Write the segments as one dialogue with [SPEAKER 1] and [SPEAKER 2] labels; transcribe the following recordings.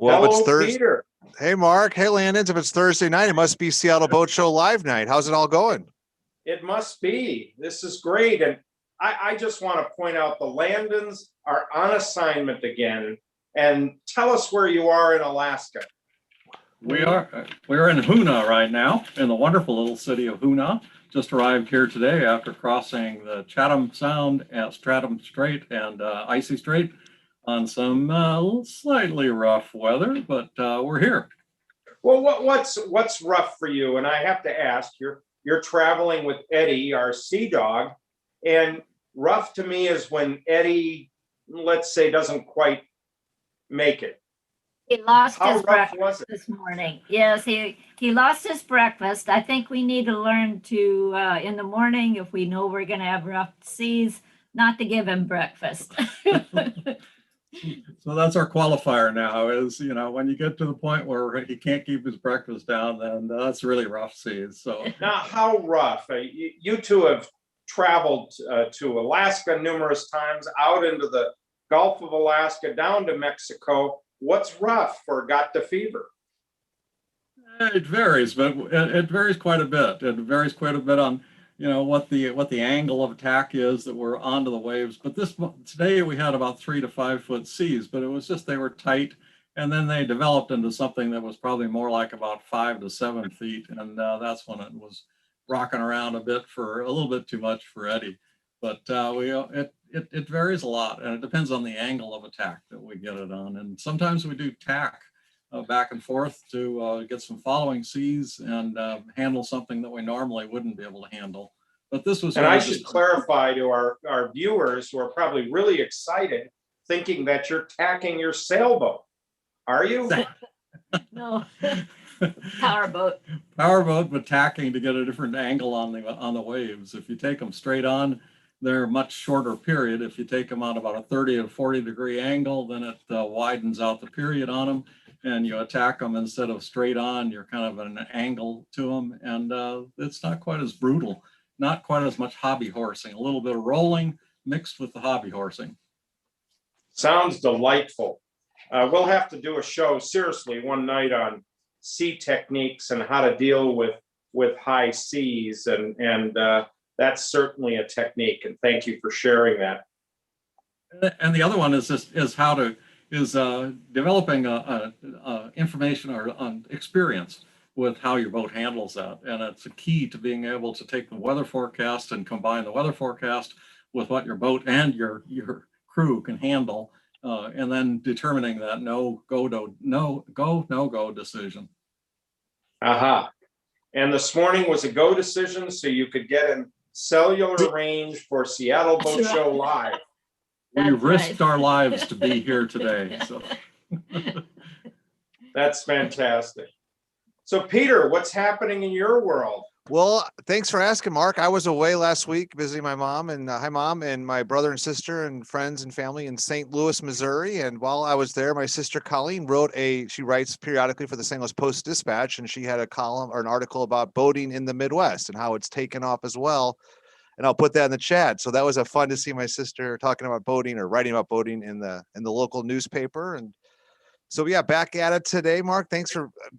[SPEAKER 1] Well,
[SPEAKER 2] Hello,
[SPEAKER 1] it's Thursday.
[SPEAKER 2] Peter.
[SPEAKER 1] Hey, Mark. Hey, Landon. If it's Thursday night, it must be Seattle Boat Show live night. How's it all going?
[SPEAKER 2] It must be. This is great. And I just want to point out the Landons are on assignment again. And tell us where you are in Alaska.
[SPEAKER 3] We're in Hoonah right now, in the wonderful little city of Hoonah. Just arrived here today after crossing the Chatham Sound, Chatham Strait, and Icy Strait on some slightly rough weather, but we're here.
[SPEAKER 2] Well, what's rough for you? And I have to ask, you're traveling with Eddie, our sea dog, and rough to me is when Eddie, let's say, doesn't quite make it.
[SPEAKER 4] He lost
[SPEAKER 2] How
[SPEAKER 4] his
[SPEAKER 2] rough was
[SPEAKER 4] breakfast
[SPEAKER 2] it?
[SPEAKER 4] this morning. Yes, he lost his breakfast. I think we need to learn to, in the morning, if we know we're going to have rough seas, not to give him breakfast.
[SPEAKER 3] So that's our qualifier now is, when you get to the point where he can't keep his breakfast down, then that's really rough seas. So
[SPEAKER 2] Now, how rough? You two have traveled to Alaska numerous times, out into the Gulf of Alaska, down to Mexico. What's rough for got the fever?
[SPEAKER 3] it varies, but it varies quite a bit. It varies quite a bit on, what the angle of attack is that we're onto the waves. But today we had about 3 to 5 foot seas, but it was just they were tight, and then they developed into something that was probably more like about 5 to 7 feet, and that's when it was rocking around a bit for a little bit too much for Eddie. But it varies a lot, and it depends on the angle of attack that we get it on. And sometimes we do tack back and forth to get some following seas and handle something that we normally wouldn't be able to handle. But this was.
[SPEAKER 2] And I should clarify to our viewers who are probably really excited, thinking that you're tacking your sailboat. Are you?
[SPEAKER 4] No, powerboat.
[SPEAKER 3] Powerboat, but tacking to get a different angle on the waves. If you take them straight on, they're a much shorter period. If you take them on about a 30 to 40 degree angle, then it widens out the period on them, and you attack them instead of straight on, you're kind of at an angle to them, and it's not quite as brutal, not quite as much hobby horsing, a little bit of rolling mixed with the hobby horsing.
[SPEAKER 2] Sounds delightful. We'll have to do a show, seriously, one night on sea techniques and how to deal with high seas, and that's certainly a technique, and thank you for sharing that.
[SPEAKER 3] And the other one is developing information or experience with how your boat handles that, and it's a key to being able to take the weather forecast and combine the weather forecast with what your boat and your crew can handle, and then determining that no go decision.
[SPEAKER 2] Aha. And this morning was a go decision, so you could get in cellular range for Seattle Boat Show Live.
[SPEAKER 3] We risked our lives to be here today. So
[SPEAKER 2] that's fantastic. So Peter, what's happening in your world?
[SPEAKER 1] Well, thanks for asking, Mark. I was away last week visiting my mom, and hi, Mom, and my brother and sister and friends and family in St. Louis, Missouri. And while I was there, my sister Colleen she writes periodically for the St. Louis Post-Dispatch, and she had a column or an article about boating in the Midwest and how it's taken off as well. And I'll put that in the chat. So that was fun to see my sister talking about boating or writing about boating in the local newspaper. And so yeah, back at it today, Mark. Thanks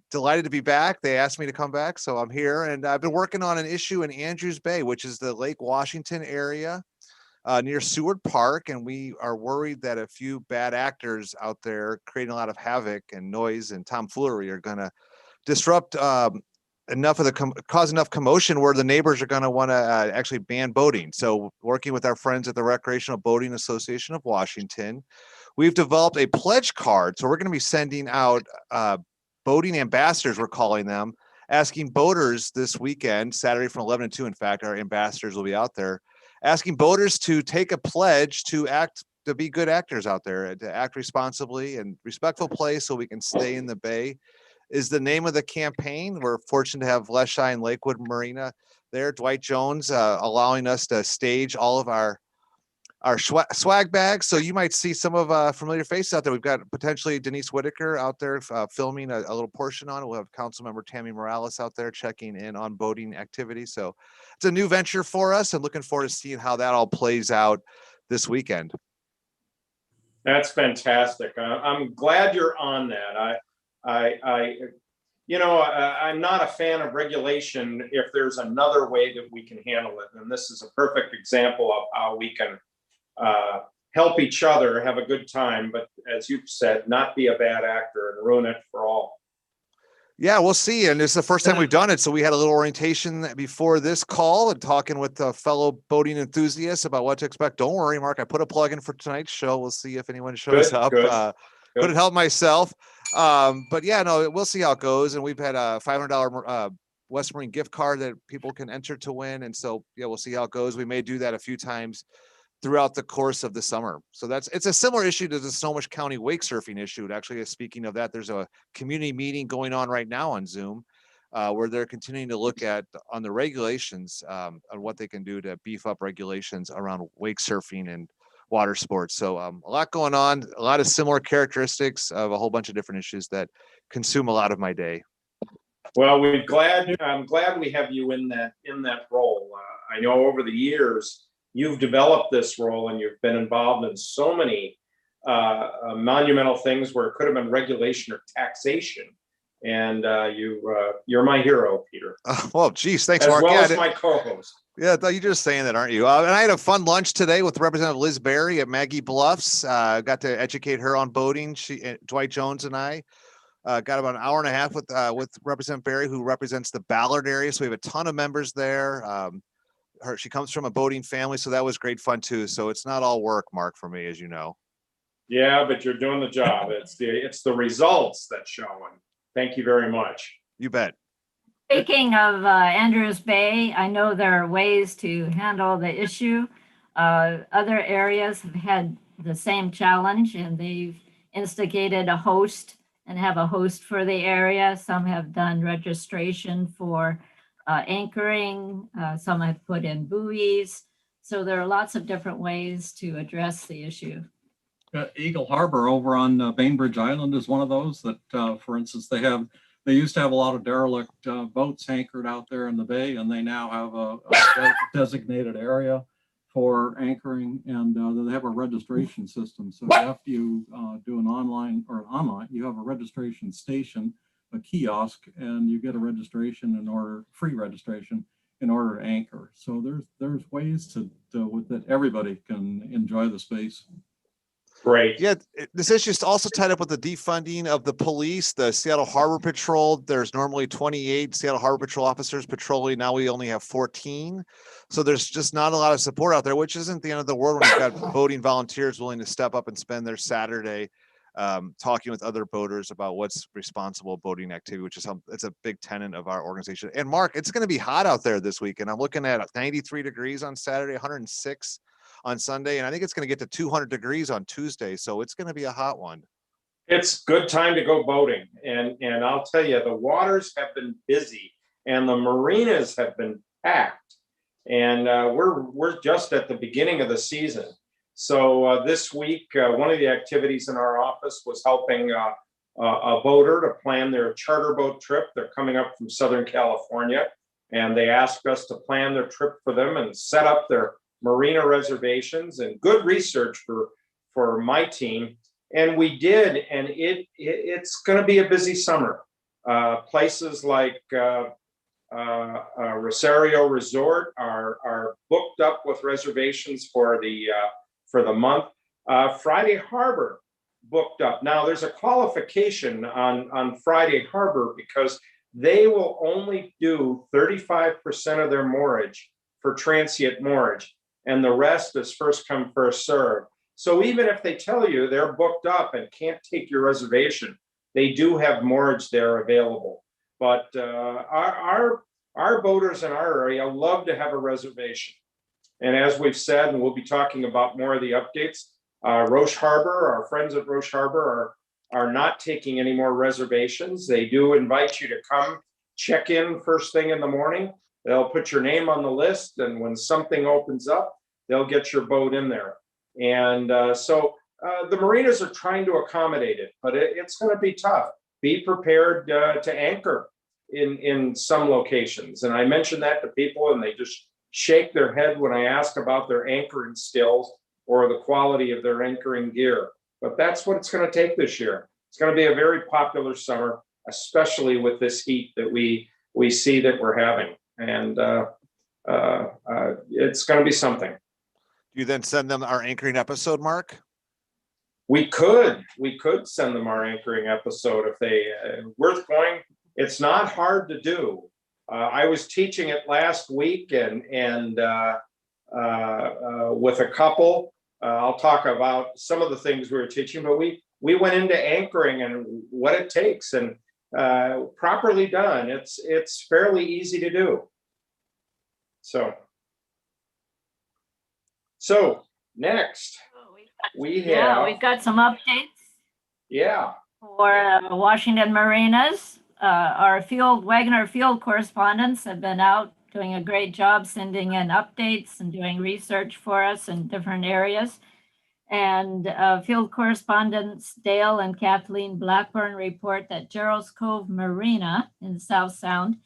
[SPEAKER 1] delighted to be back. They asked me to come back, so I'm here. And I've been working on an issue in Andrews Bay, which is the Lake Washington area near Seward Park. And we are worried that a few bad actors out there creating a lot of havoc and noise and tomfoolery are going to disrupt cause enough commotion where the neighbors are going to want to actually ban boating. So working with our friends at the Recreational Boating Association of Washington, we've developed a pledge card. So we're going to be sending out boating ambassadors, we're calling them, asking boaters this weekend, Saturday from 11 to 2. In fact, our ambassadors will be out there asking boaters to take a pledge to be good actors out there, to act responsibly and respectful play so we can stay in the bay is the name of the campaign. We're fortunate to have Leschi and Lakewood Marina there. Dwight Jones allowing us to stage all of our swag bags. So you might see some of familiar faces out there. We've got potentially Denise Whitaker out there filming a little portion on it. We'll have Councilmember Tammy Morales out there checking in on boating activity. So it's a new venture for us and looking forward to seeing how that all plays out this weekend.
[SPEAKER 2] That's fantastic. I'm glad you're on that. I'm not a fan of regulation if there's another way that we can handle it. And this is a perfect example of how we can help each other have a good time, but as you've said, not be a bad actor and ruin it for all.
[SPEAKER 1] Yeah, we'll see. And it's the first time we've done it. So we had a little orientation before this call and talking with fellow boating enthusiasts about what to expect. Don't worry, Mark, I put a plug in for tonight's show. We'll see if anyone shows up. Couldn't help myself. But yeah, no, we'll see how it goes. And we've had a $500 West Marine gift card that people can enter to win. And so, yeah, we'll see how it goes. We may do that a few times throughout the course of the summer. So it's a similar issue to the Snohomish County wake surfing issue. Actually, speaking of that, there's a community meeting going on right now on Zoom where they're continuing to look at on the regulations on what they can do to beef up regulations around wake surfing and water sports. So a lot going on, a lot of similar characteristics of a whole bunch of different issues that consume a lot of my day.
[SPEAKER 2] Well, I'm glad we have you in that role. I know over the years, you've developed this role and you've been involved in so many monumental things where it could have been regulation or taxation. And you're my hero, Peter.
[SPEAKER 1] Well, geez, thanks,
[SPEAKER 2] as
[SPEAKER 1] Mark.
[SPEAKER 2] Well as my co-host.
[SPEAKER 1] Yeah, you're just saying that, aren't you? And I had a fun lunch today with Representative Liz Berry at Maggie Bluffs. Got to educate her on boating. Dwight Jones and I got about an hour and a half with Representative Berry, who represents the Ballard area. So we have a ton of members there. She comes from a boating family, so that was great fun too. So it's not all work, Mark, for me, as you know.
[SPEAKER 2] Yeah, but you're doing the job. It's the results that show. And thank you very much.
[SPEAKER 1] You bet.
[SPEAKER 4] Speaking of Andrews Bay, I know there are ways to handle the issue. Other areas have had the same challenge, and they've instigated a host and have a host for the area. Some have done registration for anchoring, some have put in buoys. So there are lots of different ways to address the issue.
[SPEAKER 3] Eagle Harbor over on Bainbridge Island is one of those that, for instance, they used to have a lot of derelict boats anchored out there in the bay, and they now have a designated area for anchoring, and they have a registration system. So after you do an online, you have a registration station, a kiosk, and you get a registration free registration in order to anchor. So there's ways that everybody can enjoy the space.
[SPEAKER 2] Great.
[SPEAKER 1] Yeah, this issue is also tied up with the defunding of the police, the Seattle Harbor Patrol. There's normally 28 Seattle Harbor Patrol officers patrolling. Now we only have 14. So there's just not a lot of support out there, which isn't the end of the world when you've got boating volunteers willing to step up and spend their Saturday talking with other boaters about what's responsible boating activity, which is it's a big tenet of our organization. And Mark, it's going to be hot out there this weekend. I'm looking at 93 degrees on Saturday, 106 on Sunday, and I think it's going to get to 200 degrees on Tuesday. So it's going to be a hot one.
[SPEAKER 2] It's good time to go boating. And I'll tell you, the waters have been busy and the marinas have been packed. And we're just at the beginning of the season. So this week, one of the activities in our office was helping a boater to plan their charter boat trip. They're coming up from Southern California, and they asked us to plan their trip for them and set up their marina reservations, and good research for my team. And we did, and it's going to be a busy summer. Places like Rosario Resort are booked up with reservations for the month. Friday Harbor booked up. Now there's a qualification on Friday Harbor because they will only do 35% of their moorage for transient moorage, and the rest is first come, first serve. So even if they tell you they're booked up and can't take your reservation, they do have moorage there available. But our boaters in our area love to have a reservation. And as we've said, and we'll be talking about more of the updates, Roche Harbor, our friends at Roche Harbor are not taking any more reservations. They do invite you to come check in first thing in the morning. They'll put your name on the list, and when something opens up, they'll get your boat in there. And so the marinas are trying to accommodate it, but it's going to be tough. Be prepared to anchor in some locations. And I mention that to people, and they just shake their head when I ask about their anchoring skills or the quality of their anchoring gear. But that's what it's going to take this year. It's going to be a very popular summer, especially with this heat that we see that we're having. And it's going to be something.
[SPEAKER 1] Do you then send them our anchoring episode, Mark?
[SPEAKER 2] We could send them our anchoring episode if they worth going. It's not hard to do. I was teaching it last week and with a couple. I'll talk about some of the things we were teaching, but we went into anchoring and what it takes, and properly done, it's fairly easy to do. So next we have,
[SPEAKER 4] we've got some updates.
[SPEAKER 2] Yeah.
[SPEAKER 4] For Washington Marinas. Our Wagner field correspondents have been out doing a great job sending in updates and doing research for us in different areas. And field correspondents Dale and Kathleen Blackburn report that Gerald's Cove Marina in South Sound,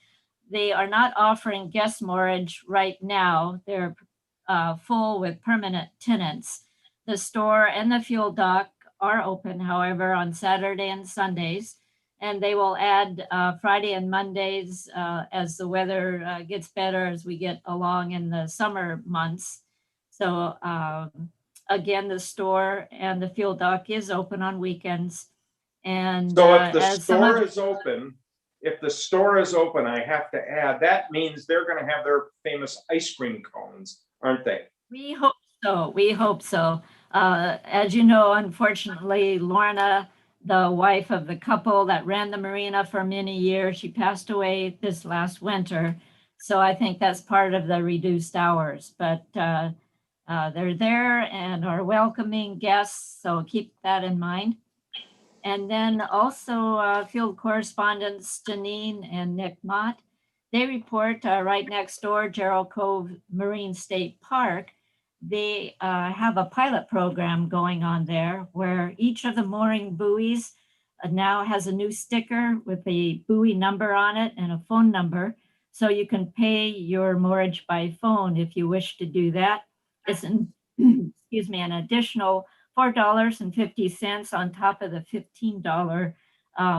[SPEAKER 4] they are not offering guest moorage right now. They're full with permanent tenants. The store and the fuel dock are open, however, on Saturday and Sundays, and they will add Friday and Mondays as the weather gets better as we get along in the summer months. So again, the store and the fuel dock is open on weekends. And
[SPEAKER 2] so if the store is open, I have to add, that means they're going to have their famous ice cream cones, aren't they?
[SPEAKER 4] We hope so. We hope so. As you know, unfortunately, Lorna, the wife of the couple that ran the marina for many years, she passed away this last winter. So I think that's part of the reduced hours, but they're there and are welcoming guests. So keep that in mind. And then also field correspondents Janine and Nick Mott, they report right next door, Gerald Cove Marine State Park. They have a pilot program going on there where each of the mooring buoys now has a new sticker with a buoy number on it and a phone number. So you can pay your moorage by phone if you wish to do that. It's an, excuse me, an additional $4.50 on top of the $15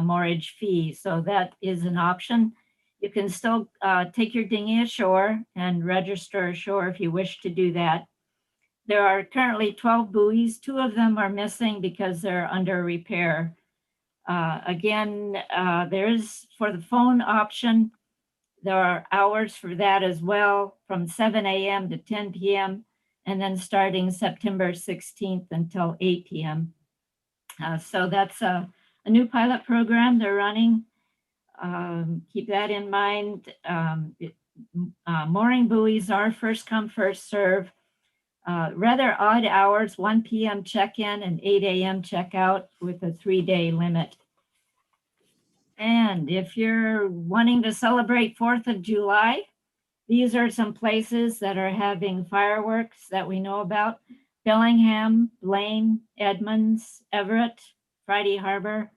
[SPEAKER 4] moorage fee. So that is an option. You can still take your dinghy ashore and register ashore if you wish to do that. There are currently 12 buoys. 2 of them are missing because they're under repair. Again, there is, for the phone option, there are hours for that as well, from 7 a.m. to 10 p.m. and then starting September 16th until 8 p.m. So that's a new pilot program they're running. Keep that in mind. Mooring buoys are first come, first serve. Rather odd hours, 1 p.m. check-in and 8 a.m. check-out with a 3-day limit. And if you're wanting to celebrate 4th of July, these are some places that are having fireworks that we know about. Bellingham, Blaine, Edmonds, Everett, Friday Harbor,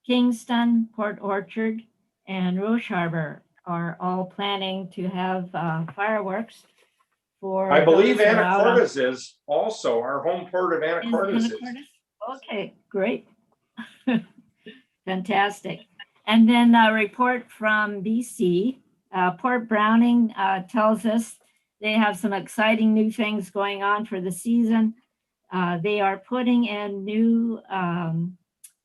[SPEAKER 4] Kingston, Port Orchard, and Roche Harbor are all planning to have fireworks.
[SPEAKER 2] I believe Anacortes is also, our home port of Anacortes is.
[SPEAKER 4] Okay, great. Fantastic. And then a report from BC. Port Browning tells us they have some exciting new things going on for the season. They are putting in new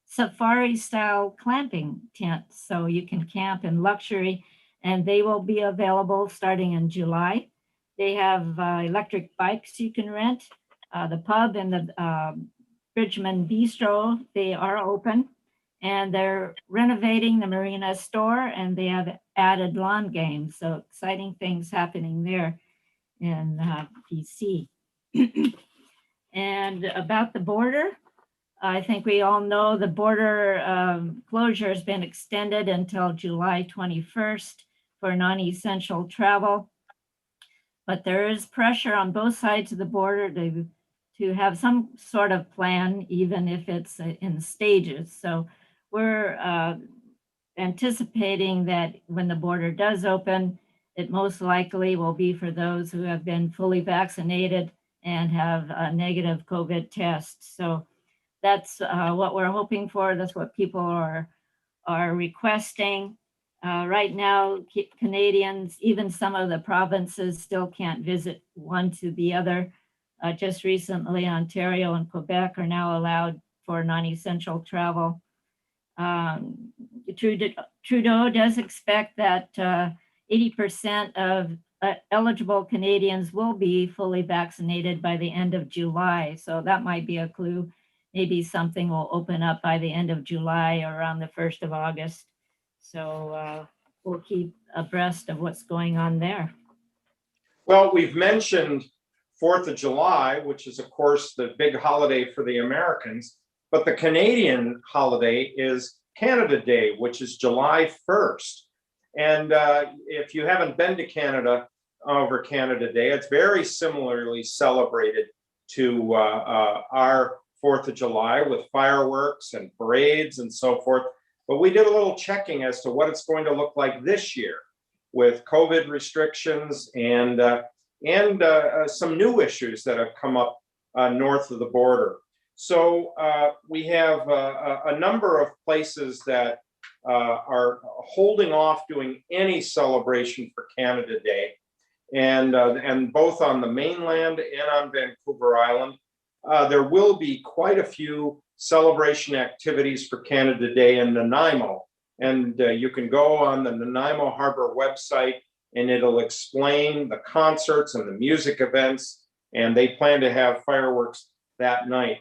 [SPEAKER 4] safari-style clamping tents, so you can camp in luxury, and they will be available starting in July. They have electric bikes you can rent. The pub and the Bridgman Bistro, they are open, and they're renovating the marina store, and they have added lawn games. So exciting things happening there in BC. And about the border, I think we all know the border closure has been extended until July 21st for non-essential travel. But there is pressure on both sides of the border to have some sort of plan, even if it's in stages. So we're anticipating that when the border does open, it most likely will be for those who have been fully vaccinated and have a negative COVID test. So that's what we're hoping for. That's what people are requesting. Right now, Canadians, even some of the provinces, still can't visit one to the other. Just recently, Ontario and Quebec are now allowed for non-essential travel. Trudeau does expect that 80% of eligible Canadians will be fully vaccinated by the end of July. So that might be a clue. Maybe something will open up by the end of July or around the 1st of August. So we'll keep abreast of what's going on there.
[SPEAKER 2] Well, we've mentioned 4th of July, which is, of course, the big holiday for the Americans, but the Canadian holiday is Canada Day, which is July 1st. And if you haven't been to Canada over Canada Day, it's very similarly celebrated to our 4th of July with fireworks and parades and so forth. But we did a little checking as to what it's going to look like this year with COVID restrictions and some new issues that have come up north of the border. So we have a number of places that are holding off doing any celebration for Canada Day, and both on the mainland and on Vancouver Island, there will be quite a few celebration activities for Canada Day in Nanaimo. And you can go on the Nanaimo Harbor website and it'll explain the concerts and the music events, and they plan to have fireworks that night.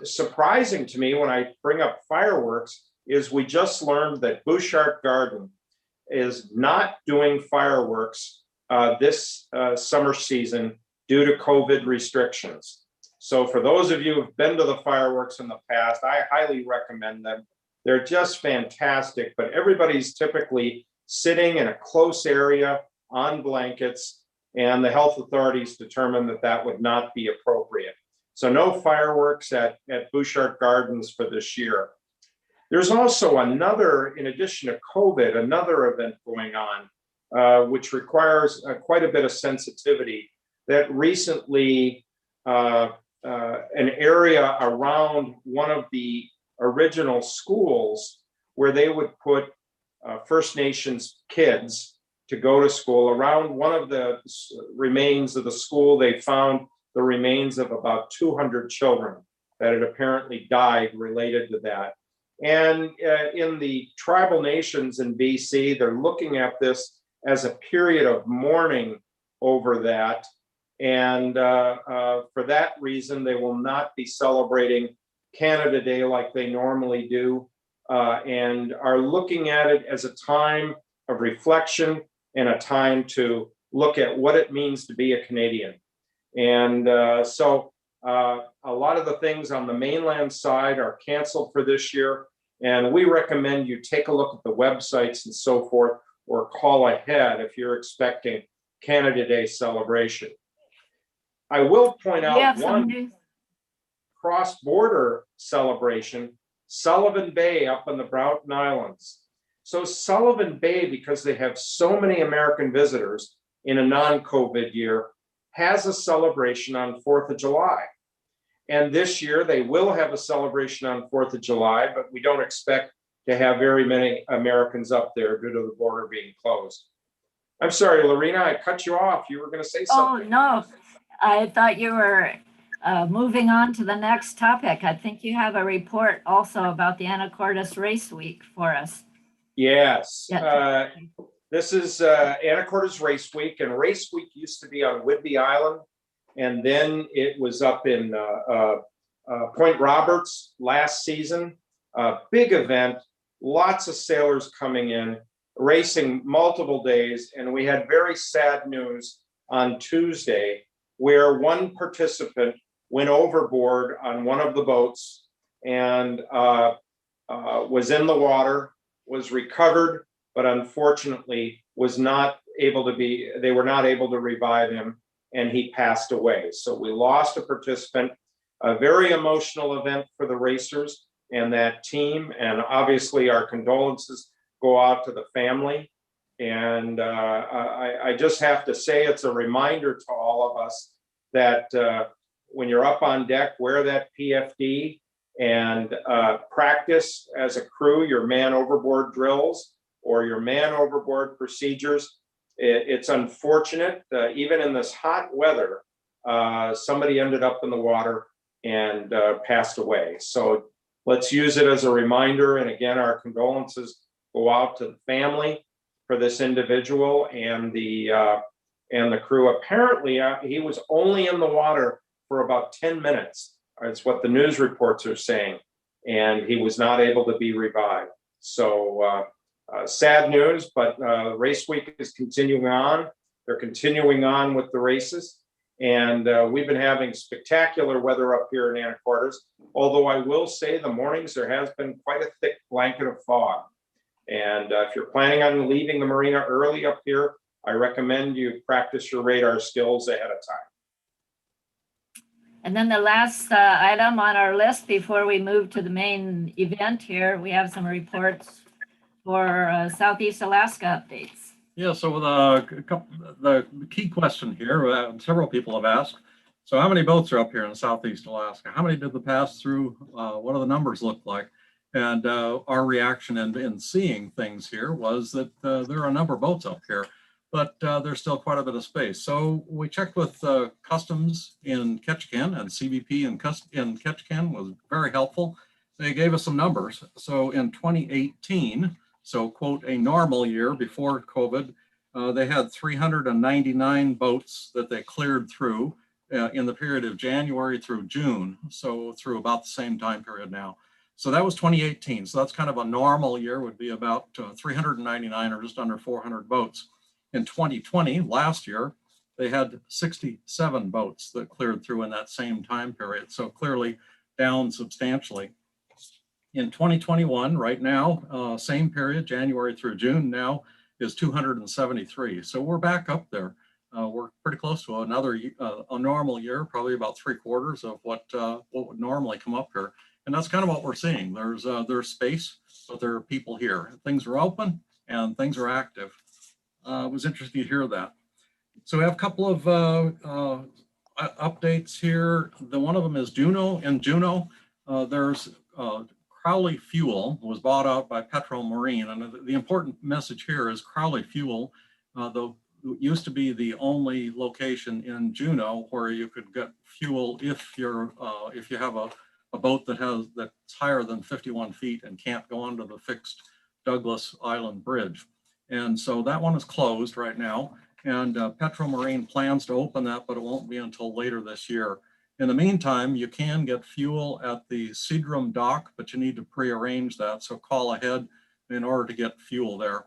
[SPEAKER 2] Surprising to me when I bring up fireworks is we just learned that Bouchard Garden is not doing fireworks this summer season due to COVID restrictions. So for those of you who've been to the fireworks in the past, I highly recommend them. They're just fantastic, but everybody's typically sitting in a close area on blankets, and the health authorities determined that that would not be appropriate. So no fireworks at Bouchard Gardens for this year. There's also another, in addition to COVID, another event going on, which requires quite a bit of sensitivity, that recently an area around one of the original schools where they would put First Nations kids to go to school. Around one of the remains of the school, they found the remains of about 200 children that had apparently died related to that. And in the tribal nations in BC, they're looking at this as a period of mourning over that. And for that reason, they will not be celebrating Canada Day like they normally do, and are looking at it as a time of reflection and a time to look at what it means to be a Canadian. And so a lot of the things on the mainland side are canceled for this year. And we recommend you take a look at the websites and so forth, or call ahead if you're expecting Canada Day celebration. I will point out one cross-border celebration, Sullivan Bay up in the Broughton Islands. So Sullivan Bay, because they have so many American visitors in a non-COVID year, has a celebration on 4th of July. And this year they will have a celebration on 4th of July, but we don't expect to have very many Americans up there due to the border being closed. I'm sorry, Lorena, I cut you off. You were going to say something.
[SPEAKER 4] Oh, no. I thought you were moving on to the next topic. I think you have a report also about the Anacortes Race Week for us.
[SPEAKER 2] Yes.
[SPEAKER 4] Yeah.
[SPEAKER 2] This is Anacortes Race Week, and Race Week used to be on Whidbey Island. And then it was up in Point Roberts last season. Big event, lots of sailors coming in, racing multiple days. And we had very sad news on Tuesday where one participant went overboard on one of the boats and was in the water, was recovered, but unfortunately was not able to be, they were not able to revive him, and he passed away. So we lost a participant, a very emotional event for the racers and that team. And obviously our condolences go out to the family. And I just have to say, it's a reminder to all of us that when you're up on deck, wear that PFD and practice as a crew your man overboard drills or your man overboard procedures. It's unfortunate, even in this hot weather, somebody ended up in the water and passed away. So let's use it as a reminder. And again, our condolences go out to the family for this individual and the crew. Apparently, he was only in the water for about 10 minutes. It's what the news reports are saying. And he was not able to be revived. So sad news, but race week is continuing on. They're continuing on with the races. And we've been having spectacular weather up here in Anacortes. Although I will say the mornings, there has been quite a thick blanket of fog. And if you're planning on leaving the marina early up here, I recommend you practice your radar skills ahead of time.
[SPEAKER 4] And then the last item on our list before we move to the main event here, we have some reports for Southeast Alaska updates.
[SPEAKER 3] Yeah, so the key question here, several people have asked, so how many boats are up here in Southeast Alaska? How many did the pass through? What do the numbers look like? And our reaction in seeing things here was that there are a number of boats up here, but there's still quite a bit of space. So we checked with Customs in Ketchikan, and CBP in Ketchikan was very helpful. They gave us some numbers. So in 2018, so quote, a normal year before COVID, they had 399 boats that they cleared through in the period of January through June. So through about the same time period now. So that was 2018. So that's kind of a normal year, would be about 399 or just under 400 boats. In 2020, last year, they had 67 boats that cleared through in that same time period. So clearly down substantially. In 2021, right now, same period, January through June now is 273. So we're back up there. We're pretty close to another a normal year, probably about 3/4 of what would normally come up here. And that's kind of what we're seeing. There's space, but there are people here. Things are open and things are active. It was interesting to hear that. So we have a couple of updates here. One of them is Juneau. In Juneau, there's Crowley Fuel was bought out by Petro Marine. And the important message here is Crowley Fuel, though used to be the only location in Juneau where you could get fuel if you have a boat that's higher than 51 feet and can't go onto the fixed Douglas Island Bridge. And so that one is closed right now. And Petro Marine plans to open that, but it won't be until later this year. In the meantime, you can get fuel at the Seadrum dock, but you need to pre-arrange that. So call ahead in order to get fuel there.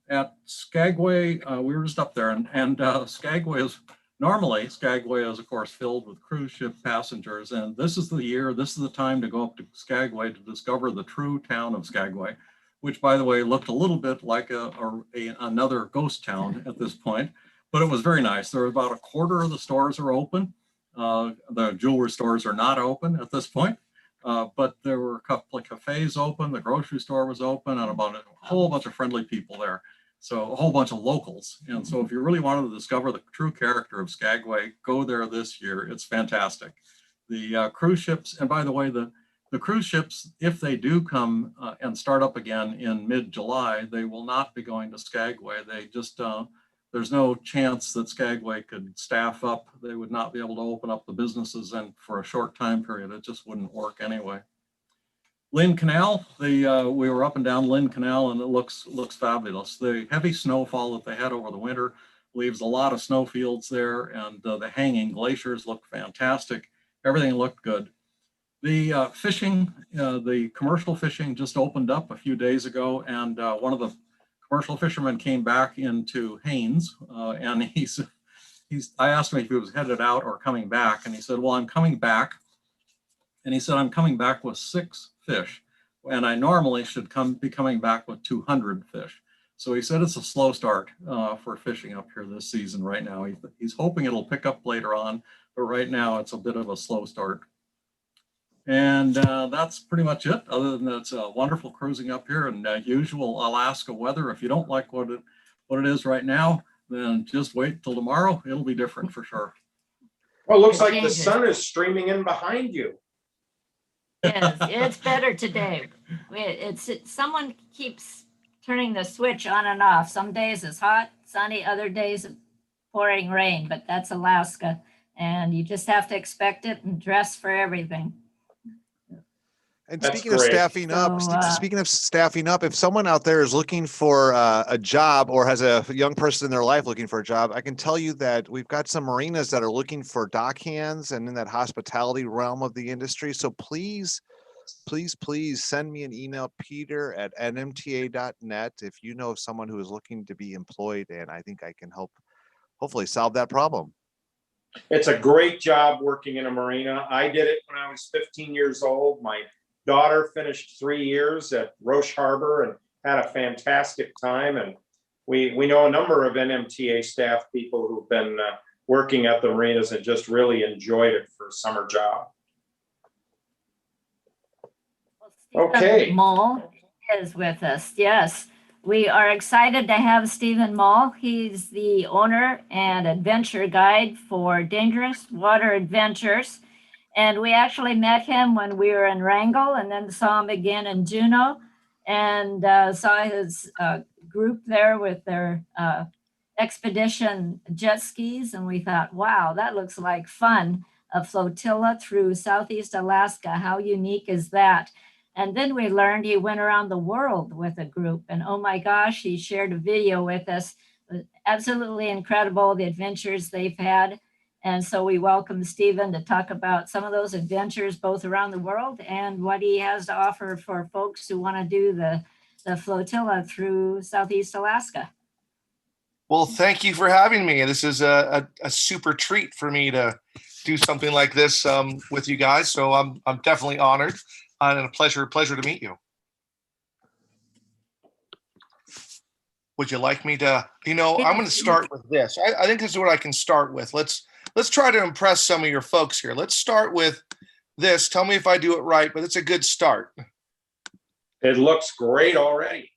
[SPEAKER 3] At Skagway, we were just up there, and Skagway is of course filled with cruise ship passengers. And this is the time to go up to Skagway to discover the true town of Skagway, which by the way, looked a little bit like another ghost town at this point, but it was very nice. There were about 1/4 of the stores are open. The jewelry stores are not open at this point, but there were a couple of cafes open, the grocery store was open, and about a whole bunch of friendly people there. So a whole bunch of locals. And so if you really wanted to discover the true character of Skagway, go there this year. It's fantastic. The cruise ships, and by the way, the cruise ships, if they do come and start up again in mid-July, they will not be going to Skagway. They just, there's no chance that Skagway could staff up. They would not be able to open up the businesses, and for a short time period, it just wouldn't work anyway. Lynn Canal, we were up and down Lynn Canal, and it looks fabulous. The heavy snowfall that they had over the winter leaves a lot of snow fields there, and the hanging glaciers look fantastic. Everything looked good. The fishing, the commercial fishing just opened up a few days ago, and one of the commercial fishermen came back into Haines, and I asked him if he was headed out or coming back, and he said, well, I'm coming back. And he said, I'm coming back with 6 fish, and I normally should be coming back with 200 fish. So he said it's a slow start for fishing up here this season right now. He's hoping it'll pick up later on, but right now it's a bit of a slow start. And that's pretty much it. Other than that, it's wonderful cruising up here and usual Alaska weather. If you don't like what it is right now, then just wait till tomorrow. It'll be different for sure.
[SPEAKER 2] Well, it looks like the sun is streaming in behind you.
[SPEAKER 4] Yes, it's better today. Someone keeps turning the switch on and off. Some days it's hot, sunny, other days it's pouring rain, but that's Alaska, and you just have to expect it and dress for everything.
[SPEAKER 1] And
[SPEAKER 2] That's
[SPEAKER 1] speaking of
[SPEAKER 2] great.
[SPEAKER 1] staffing up, speaking of staffing up, if someone out there is looking for a job or has a young person in their life looking for a job, I can tell you that we've got some marinas that are looking for dock hands and in that hospitality realm of the industry. So please send me an email, peter@nmta.net, if you know of someone who is looking to be employed, and I think I can help hopefully solve that problem.
[SPEAKER 2] It's a great job working in a marina. I did it when I was 15 years old. My daughter finished 3 years at Roche Harbor and had a fantastic time. And we know a number of NMTA staff people who've been working at the marinas and just really enjoyed it for a summer job. Okay.
[SPEAKER 4] Mull is with us. Yes, we are excited to have Stephen Mull. He's the owner and adventure guide for Dangerous Water Adventures. And we actually met him when we were in Wrangell, and then saw him again in Juneau, and saw his group there with their expedition jet skis. And we thought, wow, that looks like fun. A flotilla through Southeast Alaska. How unique is that? And then we learned he went around the world with a group. And oh my gosh, he shared a video with us. Absolutely incredible, the adventures they've had. And so we welcome Stephen to talk about some of those adventures, both around the world and what he has to offer for folks who want to do the flotilla through Southeast Alaska.
[SPEAKER 5] Well, thank you for having me. This is a super treat for me to do something like this with you guys. So I'm definitely honored and a pleasure to meet you. Would you like me to, I'm going to start with this. I think this is what I can start with. Let's try to impress some of your folks here. Let's start with this. Tell me if I do it right, but it's a good start.
[SPEAKER 2] It looks great already.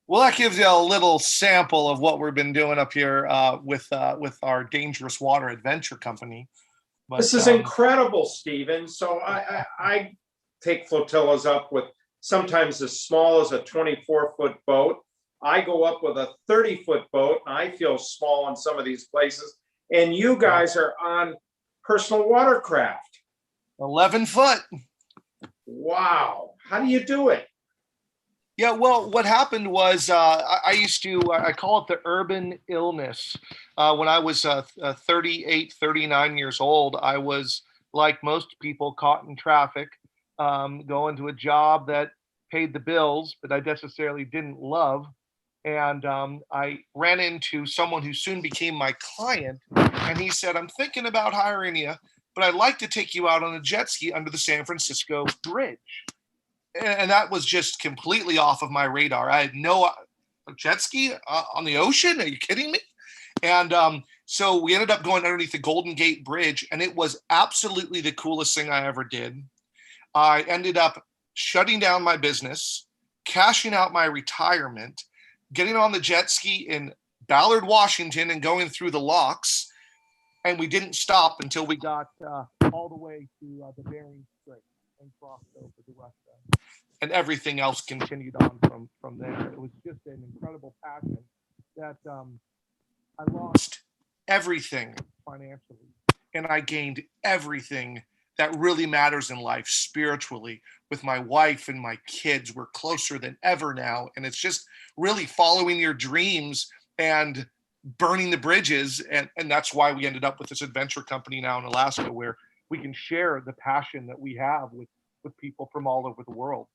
[SPEAKER 5] Well, that gives you a little sample of what we've been doing up here with our Dangerous Water Adventure Company. But,
[SPEAKER 2] This is incredible, Stephen. So I take flotillas up with sometimes as small as a 24-foot boat. I go up with a 30-foot boat. I feel small in some of these places. And you guys are on personal watercraft.
[SPEAKER 5] 11 foot.
[SPEAKER 2] Wow. How do you do it?
[SPEAKER 5] Yeah, well, what happened was I used to, I call it the urban illness. When I was 38, 39 years old, I was, like most people, caught in traffic, going to a job that paid the bills, but I necessarily didn't love. And I ran into someone who soon became my client, and he said, I'm thinking about hiring you, but I'd like to take you out on a jet ski under the San Francisco Bridge. And that was just completely off of my radar. I had no jet ski on the ocean. Are you kidding me? And so we ended up going underneath the Golden Gate Bridge, and it was absolutely the coolest thing I ever did. I ended up shutting down my business, cashing out my retirement, getting on the jet ski in Ballard, Washington, and going through the locks. And we didn't stop until we got all the way to the Bering Strait and crossed over to Russia. And everything else continued on from there. It was just an incredible passion that I lost everything financially, and I gained everything that really matters in life spiritually. With my wife and my kids, we're closer than ever now, and it's just really following your dreams and burning the bridges, and that's why we ended up with this adventure company now in Alaska, where we can share the passion that we have with people from all over the world.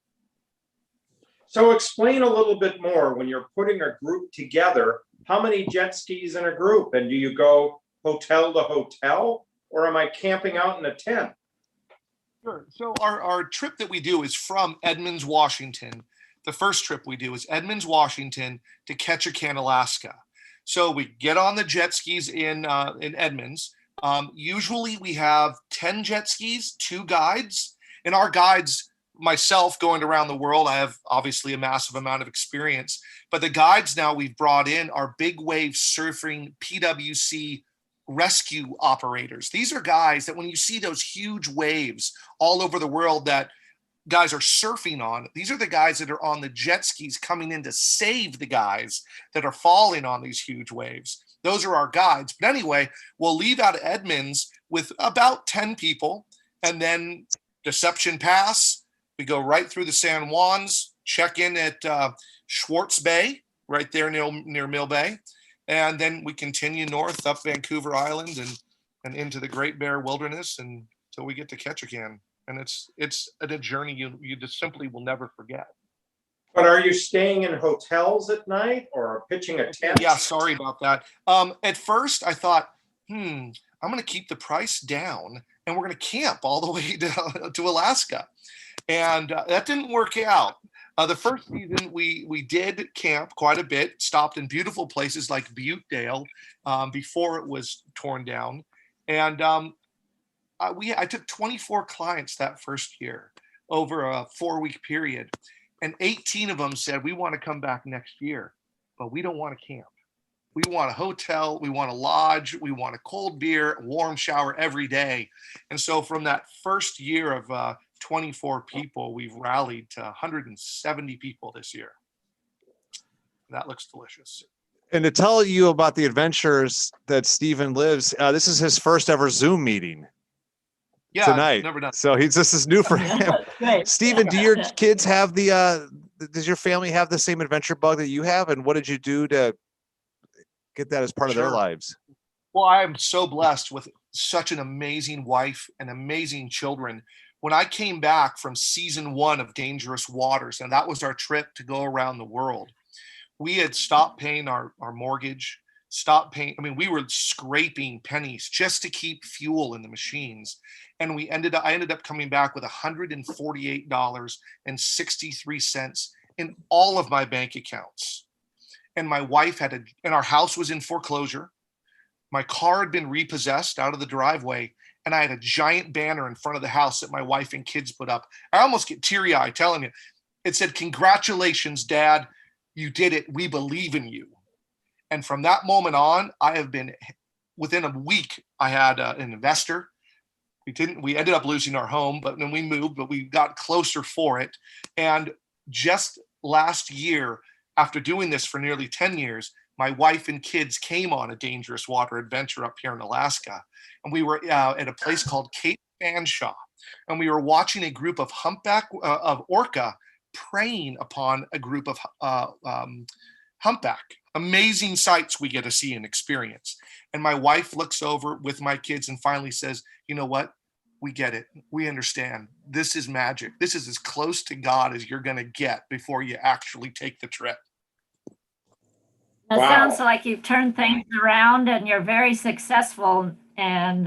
[SPEAKER 2] So explain a little bit more when you're putting a group together. How many jet skis in a group? And do you go hotel to hotel, or am I camping out in a tent?
[SPEAKER 5] Sure. So our trip that we do is from Edmonds, Washington. The first trip we do is Edmonds, Washington to Ketchikan, Alaska. So we get on the jet skis in Edmonds. Usually we have 10 jet skis, 2 guides, and our guides, myself going around the world, I have obviously a massive amount of experience, but the guides now we've brought in are big wave surfing PWC rescue operators. These are guys that when you see those huge waves all over the world that guys are surfing on, these are the guys that are on the jet skis coming in to save the guys that are falling on these huge waves. Those are our guides. But anyway, we'll leave out of Edmonds with about 10 people, and then Deception Pass, we go right through the San Juans, check in at Schwartz Bay, right there near Mill Bay. And then we continue north up Vancouver Island and into the Great Bear Wilderness until we get to Ketchikan. And it's a journey you just simply will never forget.
[SPEAKER 2] But are you staying in hotels at night or pitching a tent?
[SPEAKER 5] Yeah, sorry about that. At first I thought, I'm going to keep the price down and we're going to camp all the way to Alaska. And that didn't work out. The first season, we did camp quite a bit, stopped in beautiful places like Buttedale before it was torn down. And I took 24 clients that first year over a 4-week period. And 18 of them said, we want to come back next year, but we don't want to camp. We want a hotel, we want a lodge, we want a cold beer, a warm shower every day. And so from that first year of 24 people, we've rallied to 170 people this year. That looks delicious.
[SPEAKER 1] And to tell you about the adventures that Stephen lives, this is his first ever Zoom meeting.
[SPEAKER 5] Yeah,
[SPEAKER 1] tonight.
[SPEAKER 5] Never done.
[SPEAKER 1] So this is new for him. Stephen, do your kids have does your family have the same adventure bug that you have? And what did you do to get that as part of their lives?
[SPEAKER 5] Well, I am so blessed with such an amazing wife and amazing children. When I came back from season 1 of Dangerous Waters, and that was our trip to go around the world, we had stopped paying our mortgage, stopped paying. I mean, we were scraping pennies just to keep fuel in the machines. And I ended up coming back with $148.63 in all of my bank accounts. And my wife and our house was in foreclosure. My car had been repossessed out of the driveway. And I had a giant banner in front of the house that my wife and kids put up. I almost get teary-eyed telling you. It said, "Congratulations, Dad. You did it. We believe in you. And from that moment on, I have been, within a week, I had an investor. We ended up losing our home, but then we moved, but we got closer for it. And just last year, after doing this for nearly 10 years, my wife and kids came on a dangerous water adventure up here in Alaska. And we were at a place called Cape Fanshawe. And we were watching a group of of orca preying upon a group of humpback. Amazing sights we get to see and experience. And my wife looks over with my kids and finally says, you know what? We get it. We understand. This is magic. This is as close to God as you're going to get before you actually take the trip.
[SPEAKER 4] It
[SPEAKER 2] Wow.
[SPEAKER 4] sounds like you've turned things around and you're very successful, and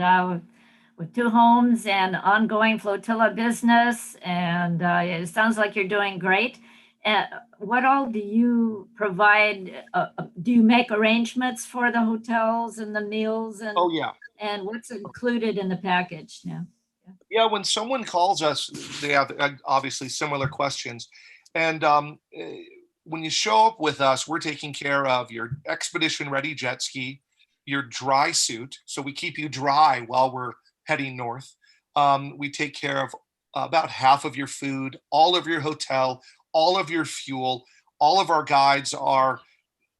[SPEAKER 4] with 2 homes and ongoing flotilla business, and it sounds like you're doing great. What all do you provide? Do you make arrangements for the hotels and the meals, and
[SPEAKER 5] Oh, yeah.
[SPEAKER 4] and what's included in the package now?
[SPEAKER 5] Yeah, when someone calls us, they have obviously similar questions. And when you show up with us, we're taking care of your expedition ready jet ski, your dry suit. So we keep you dry while we're heading north. We take care of about half of your food, all of your hotel, all of your fuel. All of our guides are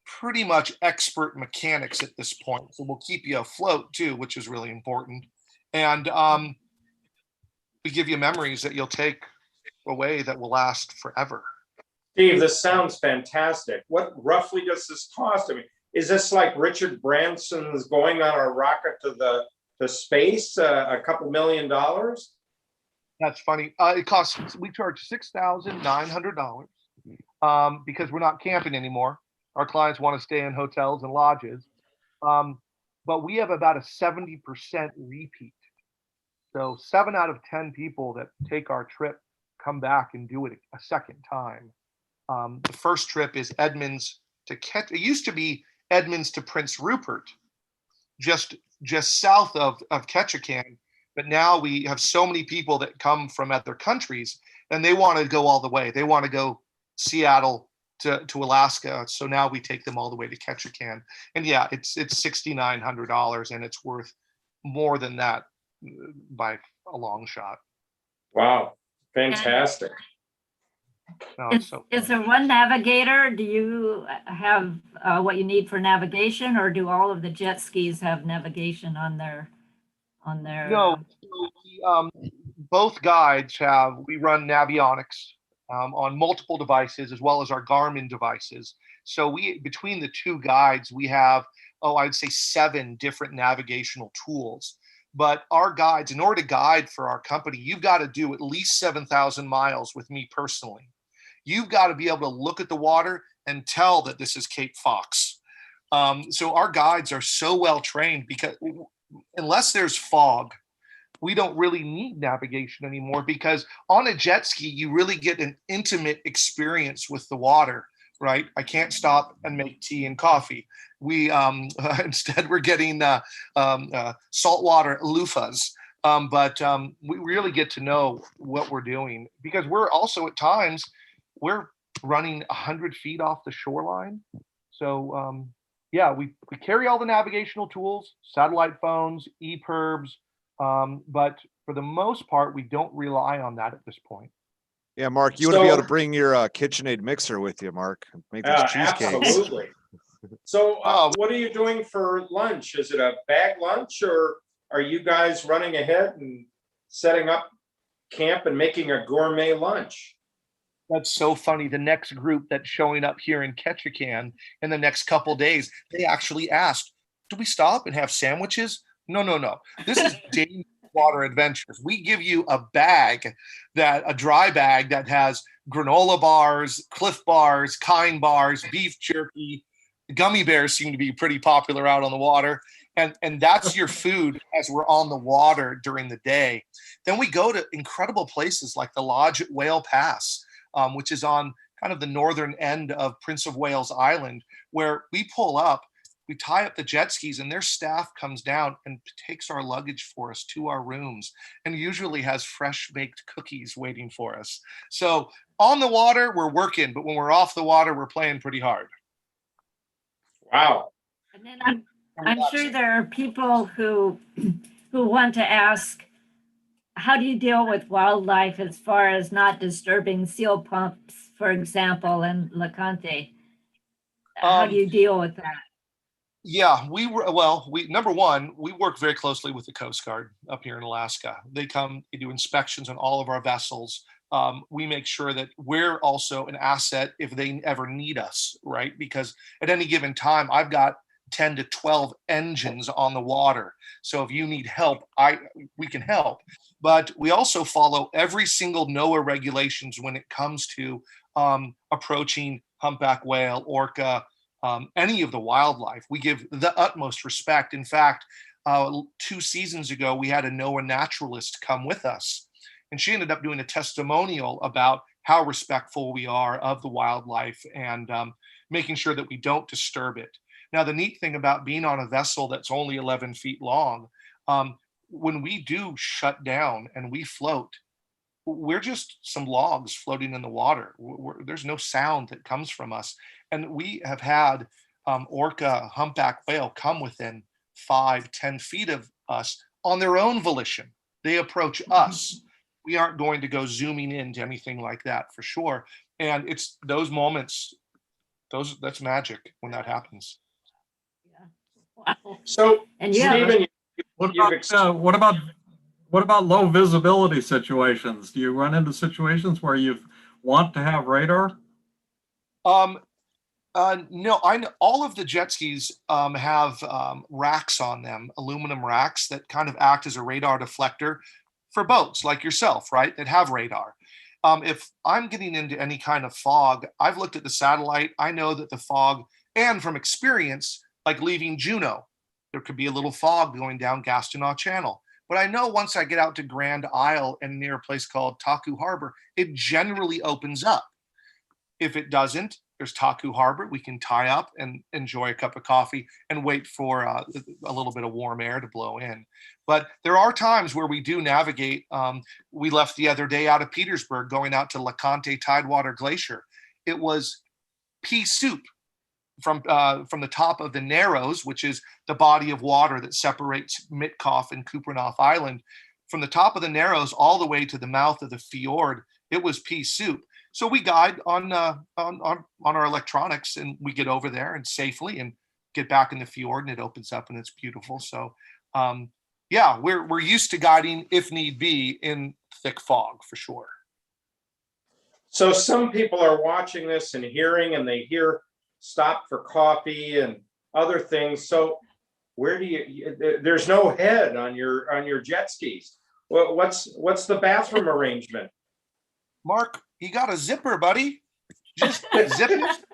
[SPEAKER 5] pretty much expert mechanics at this point. So we'll keep you afloat too, which is really important. And we give you memories that you'll take away that will last forever.
[SPEAKER 2] Steve, this sounds fantastic. What roughly does this cost? I mean, is this like Richard Branson's going on a rocket to space, a couple $1 million?
[SPEAKER 5] That's funny. We charge $6,900 because we're not camping anymore. Our clients want to stay in hotels and lodges. But we have about a 70% repeat. So 7 out of 10 people that take our trip come back and do it a second time. The first trip is Edmonds to it used to be Edmonds to Prince Rupert, just south of Ketchikan. But now we have so many people that come from other countries and they want to go all the way. They want to go Seattle to Alaska. So now we take them all the way to Ketchikan. And yeah, it's $6,900 and it's worth more than that by a long shot.
[SPEAKER 2] Wow, fantastic.
[SPEAKER 5] No,
[SPEAKER 4] Is there one navigator? Do you have what you need for navigation, or do all of the jet skis have navigation on their?
[SPEAKER 5] No, both guides we run Navionics on multiple devices as well as our Garmin devices. So between the 2 guides, we have, I'd say 7 different navigational tools. But our guides, in order to guide for our company, you've got to do at least 7,000 miles with me personally. You've got to be able to look at the water and tell that this is Cape Fox. So our guides are so well trained because unless there's fog, we don't really need navigation anymore, because on a jet ski, you really get an intimate experience with the water, right? I can't stop and make tea and coffee. We instead we're getting saltwater loofahs, but we really get to know what we're doing, because we're also at times we're running 100 feet off the shoreline. So yeah, we carry all the navigational tools, satellite phones, EPIRBs, but for the most part, we don't rely on that at this point.
[SPEAKER 1] Yeah, Mark, you want to be able to bring your KitchenAid mixer with you, Mark. Make those cheesecakes.
[SPEAKER 2] Absolutely. So what are you doing for lunch? Is it a bag lunch, or are you guys running ahead and setting up camp and making a gourmet lunch?
[SPEAKER 5] That's so funny. The next group that's showing up here in Ketchikan in the next couple days, they actually asked, do we stop and have sandwiches? No. This is dangerous water adventures. We give you a dry bag that has granola bars, Cliff bars, Kind bars, beef jerky. Gummy bears seem to be pretty popular out on the water. And that's your food as we're on the water during the day. Then we go to incredible places like the Lodge at Whale Pass, which is on kind of the northern end of Prince of Wales Island, where we pull up we tie up the jet skis, and their staff comes down and takes our luggage for us to our rooms, and usually has fresh baked cookies waiting for us. So on the water, we're working, but when we're off the water, we're playing pretty hard.
[SPEAKER 2] Wow.
[SPEAKER 4] And then I'm sure there are people who want to ask, how do you deal with wildlife as far as not disturbing seal pumps, for example, in LeConte? How do you deal with that?
[SPEAKER 5] Yeah, we number one, we work very closely with the Coast Guard up here in Alaska. They come, they do inspections on all of our vessels. We make sure that we're also an asset if they ever need us, right? Because at any given time, I've got 10 to 12 engines on the water. So if you need help, we can help. But we also follow every single NOAA regulations when it comes to approaching humpback whale, orca, any of the wildlife. We give the utmost respect. In fact, 2 seasons ago, we had a NOAA naturalist come with us, and she ended up doing a testimonial about how respectful we are of the wildlife and making sure that we don't disturb it. Now, the neat thing about being on a vessel that's only 11 feet long, when we do shut down and we float, we're just some logs floating in the water. There's no sound that comes from us. And we have had orca, humpback whale come within 5-10 feet of us on their own volition. They approach us. We aren't going to go zooming into anything like that for sure. And it's those moments, that's magic when that happens.
[SPEAKER 4] Yeah. Wow.
[SPEAKER 2] So,
[SPEAKER 4] And yeah,
[SPEAKER 2] Stephen,
[SPEAKER 3] What about low visibility situations? Do you run into situations where you want to have radar?
[SPEAKER 5] No, I know all of the jet skis have racks on them, aluminum racks that kind of act as a radar deflector for boats like yourself, right? That have radar. If I'm getting into any kind of fog, I've looked at the satellite. I know that the fog, and from experience, like leaving Juneau, there could be a little fog going down Gastineau Channel. But I know once I get out to Grand Isle and near a place called Taku Harbor, it generally opens up. If it doesn't, there's Taku Harbor. We can tie up and enjoy a cup of coffee and wait for a little bit of warm air to blow in. But there are times where we do navigate. We left the other day out of Petersburg going out to LeConte Tidewater Glacier. It was pea soup from the top of the Narrows, which is the body of water that separates Mitkoff and Kupreanof Island. From the top of the Narrows all the way to the mouth of the fjord, it was pea soup. So we guide on our electronics, and we get over there and safely and get back in the fjord, and it opens up and it's beautiful. So yeah, we're used to guiding if need be in thick fog for sure.
[SPEAKER 2] So some people are watching this and hearing, and they hear stop for coffee and other things. So where do you? There's no head on your jet skis. Well, what's the bathroom arrangement?
[SPEAKER 5] Mark, you got a zipper, buddy. Just zip it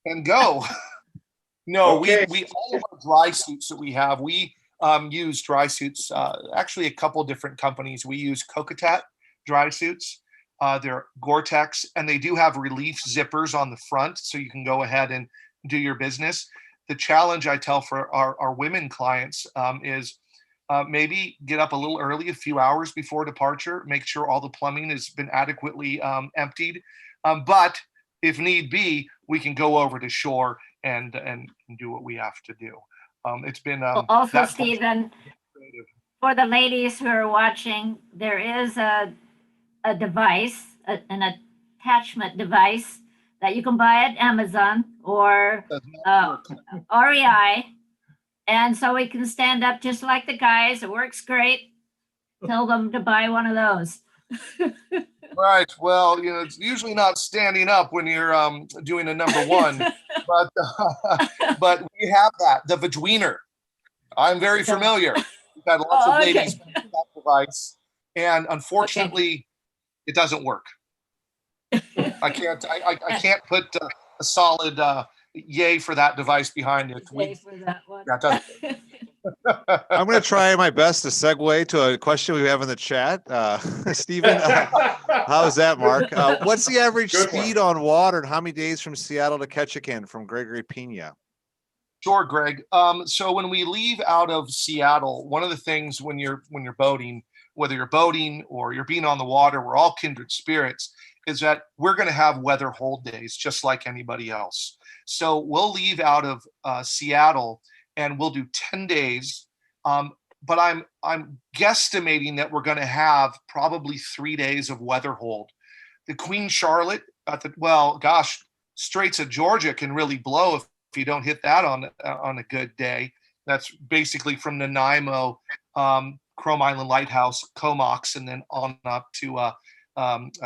[SPEAKER 5] and go. No,
[SPEAKER 2] Okay.
[SPEAKER 5] we all of our dry suits that we have, we use dry suits. Actually, a couple different companies. We use Kokatat dry suits. They're Gore-Tex, and they do have relief zippers on the front, so you can go ahead and do your business. The challenge I tell for our women clients is maybe get up a little early, a few hours before departure, make sure all the plumbing has been adequately emptied. But if need be, we can go over to shore and do what we have to do. It's been
[SPEAKER 4] also, Stephen, for the ladies who are watching, there is a device, an attachment device that you can buy at Amazon or REI. And so we can stand up just like the guys. It works great. Tell them to buy one of those.
[SPEAKER 5] Right. Well, it's usually not standing up when you're doing a number one, but we have that, the Vagweener. I'm very familiar. We've had lots of ladies use that device, and unfortunately, it doesn't work. I can't put a solid yay for that device behind it.
[SPEAKER 4] Yay for that one.
[SPEAKER 1] I'm going to try my best to segue to a question we have in the chat. Stephen, how's that, Mark? What's the average
[SPEAKER 2] Good
[SPEAKER 1] speed on water, and how many days from Seattle to Ketchikan from Gregory Pena?
[SPEAKER 5] Sure, Greg. So when we leave out of Seattle, one of the things when you're boating, whether you're boating or you're being on the water, we're all kindred spirits, is that we're going to have weather hold days just like anybody else. So we'll leave out of Seattle and we'll do 10 days. But I'm guesstimating that we're going to have probably 3 days of weather hold. The Queen Charlotte Straits of Georgia can really blow if you don't hit that on a good day. That's basically from Nanaimo, Chrome Island Lighthouse, Comox, and then on up to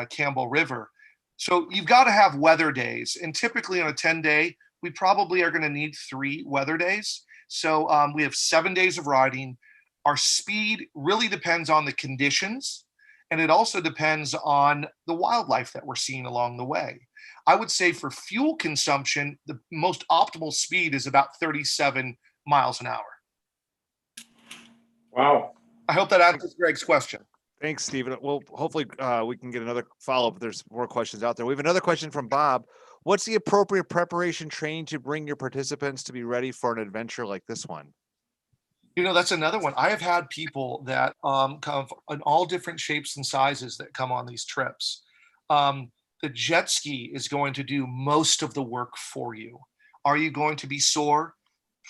[SPEAKER 5] Campbell River. So you've got to have weather days. And typically on a 10-day, we probably are going to need 3 weather days. So we have 7 days of riding. Our speed really depends on the conditions. And it also depends on the wildlife that we're seeing along the way. I would say for fuel consumption, the most optimal speed is about 37 miles an hour.
[SPEAKER 2] Wow.
[SPEAKER 5] I hope that answers Greg's question.
[SPEAKER 1] Thanks, Stephen. Well, hopefully we can get another follow-up if there's more questions out there. We have another question from Bob. What's the appropriate preparation training to bring your participants to be ready for an adventure like this one?
[SPEAKER 5] That's another one. I have had people that come in all different shapes and sizes that come on these trips. The jet ski is going to do most of the work for you. Are you going to be sore?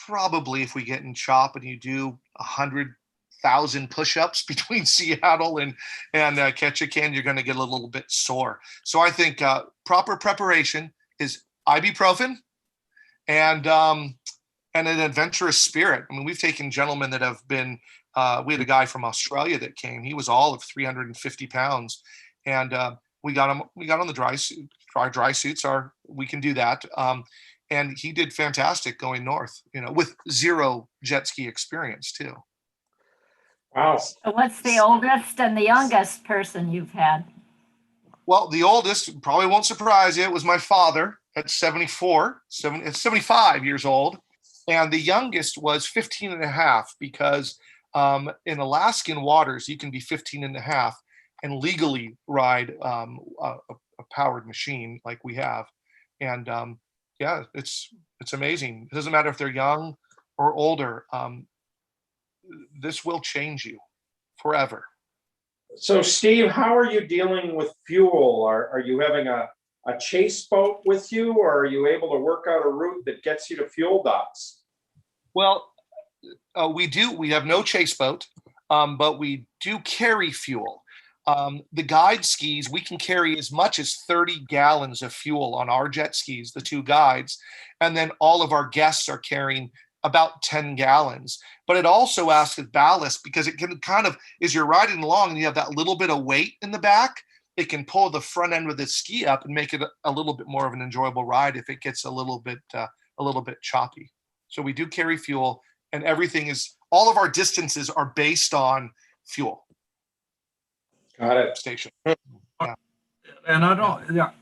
[SPEAKER 5] Probably if we get in chop and you do 100,000 push-ups between Seattle and Ketchikan, you're going to get a little bit sore. So I think proper preparation is ibuprofen and an adventurous spirit. I mean, we've taken gentlemen that have been, we had a guy from Australia that came. He was all of 350 pounds. And we got on the dry suit. Dry suits we can do that. And he did fantastic going north, with 0 jet ski experience too.
[SPEAKER 2] Wow.
[SPEAKER 4] So what's the oldest and the youngest person you've had?
[SPEAKER 5] Well, the oldest probably won't surprise you. It was my father at 75 years old. And the youngest was 15 and a half because in Alaskan waters, you can be 15 and a half and legally ride a powered machine like we have. And it's amazing. It doesn't matter if they're young or older. This will change you forever.
[SPEAKER 2] So Steve, how are you dealing with fuel? Are you having a chase boat with you, or are you able to work out a route that gets you to fuel docks?
[SPEAKER 5] Well, we have no chase boat, but we do carry fuel. The guide skis, we can carry as much as 30 gallons of fuel on our jet skis, the 2 guides, and then all of our guests are carrying about 10 gallons. But it also acts as ballast because it can kind of, as you're riding along and you have that little bit of weight in the back, it can pull the front end of the ski up and make it a little bit more of an enjoyable ride if it gets a little bit choppy. So we do carry fuel, and all of our distances are based on fuel.
[SPEAKER 2] Got it.
[SPEAKER 5] Station.
[SPEAKER 3] And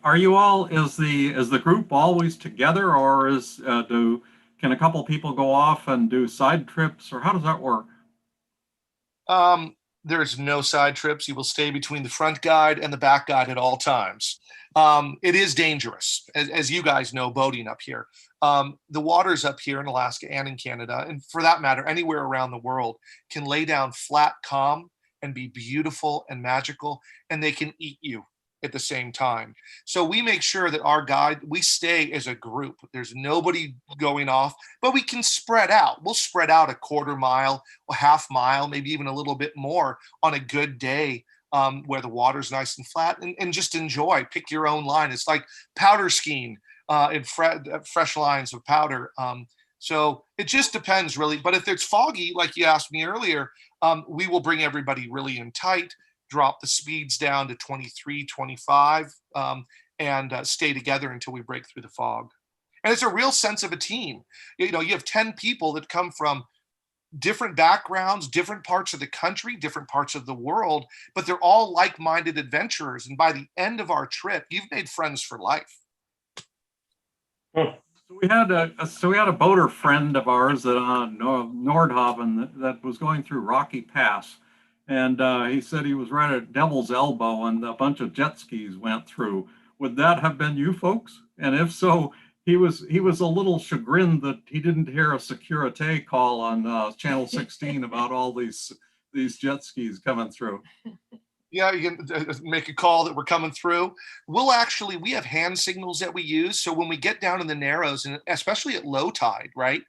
[SPEAKER 3] are you all, is the group always together, or can a couple people go off and do side trips, or how does that work?
[SPEAKER 5] There's no side trips. You will stay between the front guide and the back guide at all times. It is dangerous, as you guys know, boating up here. The waters up here in Alaska and in Canada, and for that matter, anywhere around the world, can lay down flat calm and be beautiful and magical, and they can eat you at the same time. So we make sure that we stay as a group. There's nobody going off, but we can spread out. We'll spread out a quarter mile, a half mile, maybe even a little bit more on a good day where the water's nice and flat, and just enjoy. Pick your own line. It's like powder skiing in fresh lines of powder. So it just depends really. But if it's foggy, like you asked me earlier, we will bring everybody really in tight, drop the speeds down to 23, 25, and stay together until we break through the fog. And it's a real sense of a team. You have 10 people that come from different backgrounds, different parts of the country, different parts of the world, but they're all like-minded adventurers. And by the end of our trip, you've made friends for life.
[SPEAKER 3] So we had a boater friend of ours that on Nordhaven that was going through Rocky Pass. And he said he was right at Devil's Elbow and a bunch of jet skis went through. Would that have been you folks? And if so, he was a little chagrined that he didn't hear a Securite call on channel 16 about all these jet skis coming through.
[SPEAKER 5] Yeah, you can make a call that we're coming through. We have hand signals that we use. So when we get down in the narrows, and especially at low tide, right?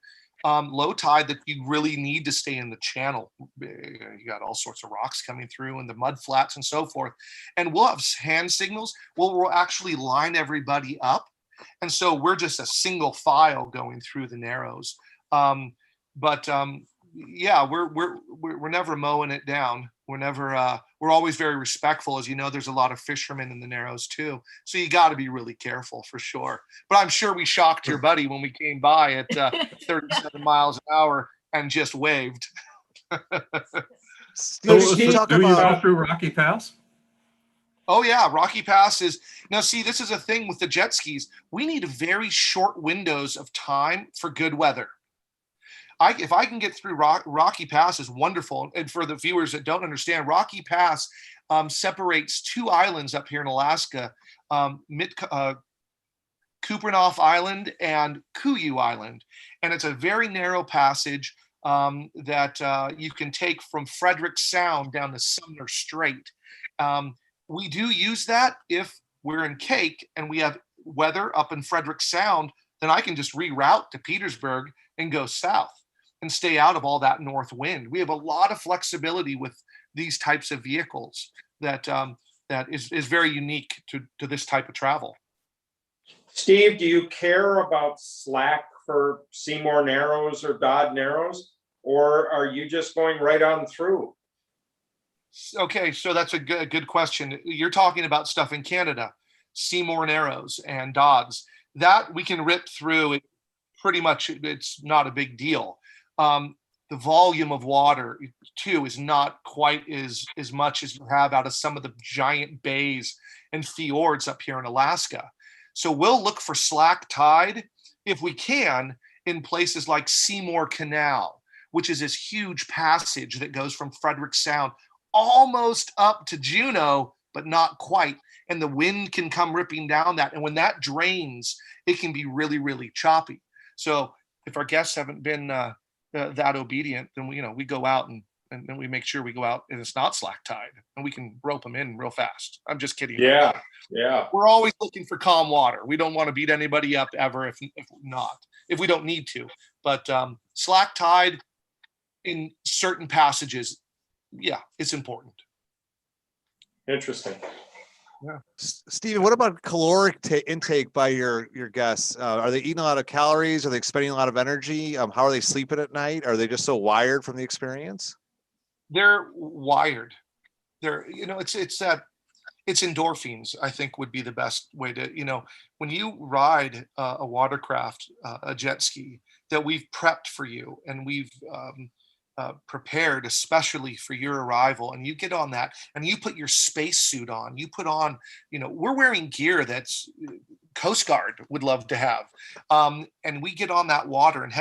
[SPEAKER 5] Low tide that you really need to stay in the channel. You got all sorts of rocks coming through and the mud flats and so forth. And we'll have hand signals. We'll actually line everybody up. And so we're just a single file going through the narrows. Yeah, we're never mowing it down. We're always very respectful. As you know, there's a lot of fishermen in the narrows too. So you got to be really careful for sure. But I'm sure we shocked your buddy when we came by at 37 miles an hour and just waved.
[SPEAKER 1] Steve, talk
[SPEAKER 3] Do you
[SPEAKER 1] about
[SPEAKER 3] go through Rocky Pass?
[SPEAKER 5] Oh yeah, Rocky Pass is now. See, this is a thing with the jet skis. We need very short windows of time for good weather. If I can get through Rocky Pass is wonderful. And for the viewers that don't understand, Rocky Pass separates two islands up here in Alaska, Kupernoff Island and Kuyu Island. And it's a very narrow passage that you can take from Frederick Sound down to Sumner Strait. We do use that if we're in Cake and we have weather up in Frederick Sound, then I can just reroute to Petersburg and go south and stay out of all that north wind. We have a lot of flexibility with these types of vehicles that is very unique to this type of travel.
[SPEAKER 2] Steve, do you care about slack for Seymour Narrows or Dodd Narrows, or are you just going right on through?
[SPEAKER 5] Okay, so that's a good question. You're talking about stuff in Canada, Seymour Narrows and Dodds. That we can rip through it pretty much. It's not a big deal. The volume of water too is not quite as much as you have out of some of the giant bays and fjords up here in Alaska. So we'll look for slack tide if we can in places like Seymour Canal, which is this huge passage that goes from Frederick Sound almost up to Juneau, but not quite. And the wind can come ripping down that. And when that drains, it can be really, really choppy. So if our guests haven't been that obedient, then we go out and we make sure we go out and it's not slack tide and we can rope them in real fast. I'm just kidding.
[SPEAKER 2] Yeah.
[SPEAKER 5] We're always looking for calm water. We don't want to beat anybody up ever if we don't need to. But slack tide in certain passages, yeah, it's important.
[SPEAKER 2] Interesting.
[SPEAKER 5] Yeah.
[SPEAKER 1] Stephen, what about caloric intake by your guests? Are they eating a lot of calories? Are they expending a lot of energy? How are they sleeping at night? Are they just so wired from the experience?
[SPEAKER 5] They're wired. It's endorphins, I think, would be the best way to, when you ride a watercraft, a jet ski that we've prepped for you and we've prepared especially for your arrival, and you get on that and you put your spacesuit on, you put on, we're wearing gear that's Coast Guard would love to have, and we get on that water and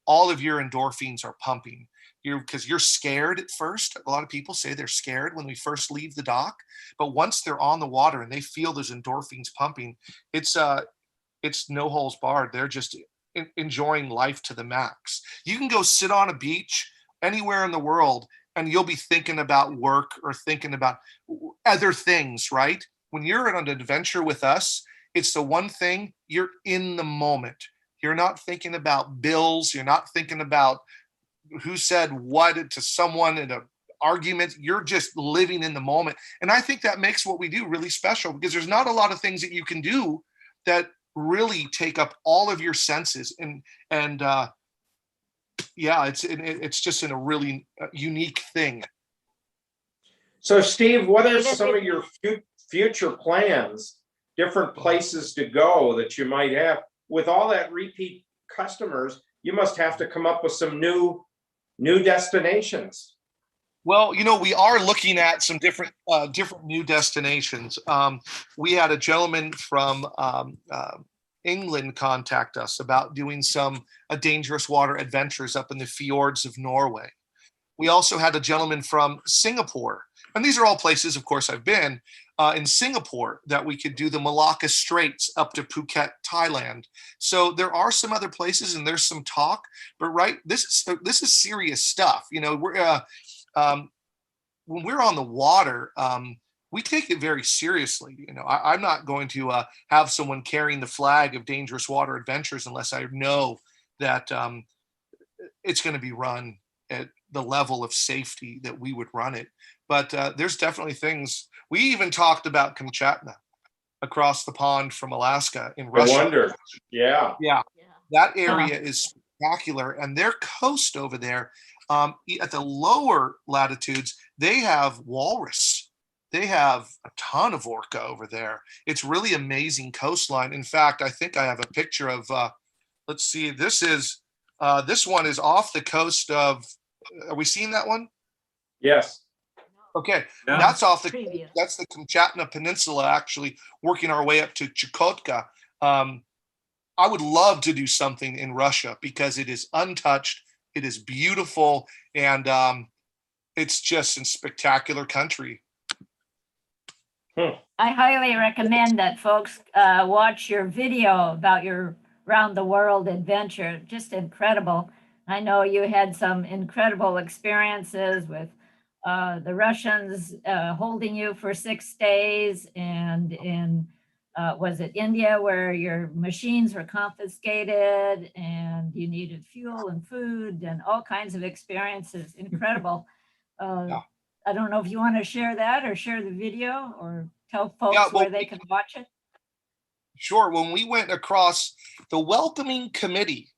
[SPEAKER 5] all of your endorphins are pumping. Because you're scared at first. A lot of people say they're scared when we first leave the dock, but once they're on the water and they feel those endorphins pumping, it's no holes barred. They're just enjoying life to the max. You can go sit on a beach anywhere in the world and you'll be thinking about work or thinking about other things, right? When you're on an adventure with us, it's the one thing, you're in the moment. You're not thinking about bills. You're not thinking about who said what to someone in an argument. You're just living in the moment. And I think that makes what we do really special, because there's not a lot of things that you can do that really take up all of your senses. It's just in a really unique thing.
[SPEAKER 2] So Steve, what are some of your future plans, different places to go that you might have? With all that repeat customers, you must have to come up with some new destinations.
[SPEAKER 5] Well, we are looking at some different new destinations. We had a gentleman from England contact us about doing some dangerous water adventures up in the fjords of Norway. We also had a gentleman from Singapore, and these are all places, of course, I've been, in Singapore that we could do the Malacca Straits up to Phuket, Thailand. So there are some other places, and there's some talk. But this is serious stuff. You know, when we're on the water, we take it very seriously. You know, I'm not going to have someone carrying the flag of dangerous water adventures unless I know that it's going to be run at the level of safety that we would run it. But there's definitely things. We even talked about Kamchatka across the pond from Alaska in Russia.
[SPEAKER 2] I wonder. Yeah.
[SPEAKER 5] Yeah, that area is spectacular, and their coast over there, at the lower latitudes, they have walrus. They have a ton of orca over there. It's really amazing coastline. In fact, I think I have a picture of. Let's see. This one is off the coast of. Are we seeing that one?
[SPEAKER 2] Yes.
[SPEAKER 5] Okay,
[SPEAKER 3] Yeah.
[SPEAKER 5] that's off the.
[SPEAKER 4] Previous.
[SPEAKER 5] That's the Kamchatka Peninsula, actually working our way up to Chukotka. I would love to do something in Russia because it is untouched. It is beautiful, and it's just a spectacular country.
[SPEAKER 4] I highly recommend that folks watch your video about your round the world adventure. Just incredible. I know you had some incredible experiences with the Russians holding you for 6 days, and in was it India where your machines were confiscated and you needed fuel and food and all kinds of experiences. Incredible.
[SPEAKER 5] Yeah.
[SPEAKER 4] I don't know if you want to share that or share the video or tell folks
[SPEAKER 5] Yeah, well,
[SPEAKER 4] where they can watch it.
[SPEAKER 5] Sure. When we went across, the welcoming committee,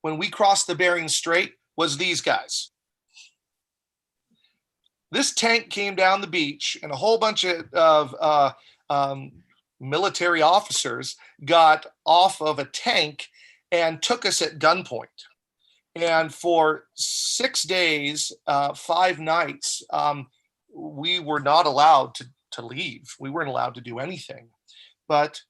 [SPEAKER 5] when we crossed the Bering Strait, was these guys. This tank came down the beach, and a whole bunch of military officers got off of a tank and took us at gunpoint. And for 6 days, 5 nights, we were not allowed to leave. We weren't allowed to do anything. But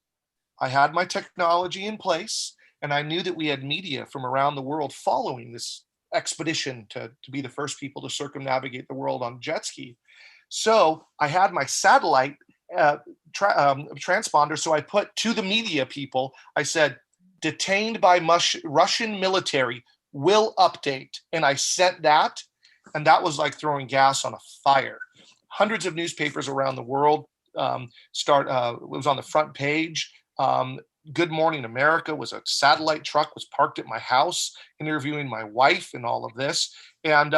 [SPEAKER 5] I had my technology in place, and I knew that we had media from around the world following this expedition to be the first people to circumnavigate the world on jet ski. So I had my satellite transponder. So I put to the media people, I said, detained by Russian military, will update. And I sent that, and that was like throwing gas on a fire. Hundreds of newspapers around the world it was on the front page. Good Morning America was a satellite truck was parked at my house interviewing my wife and all of this. And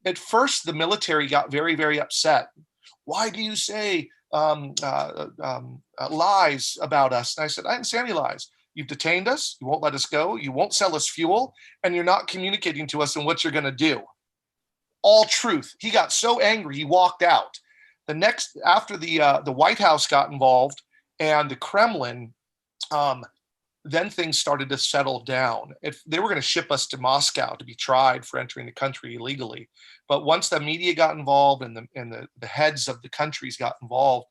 [SPEAKER 5] at first the military got very, very upset. Why do you say lies about us? And I said, I didn't say any lies. You've detained us. You won't let us go. You won't sell us fuel. And you're not communicating to us on what you're going to do. All truth. He got so angry, he walked out. After the White House got involved and the Kremlin, then things started to settle down. They were going to ship us to Moscow to be tried for entering the country illegally. But once the media got involved and the heads of the countries got involved,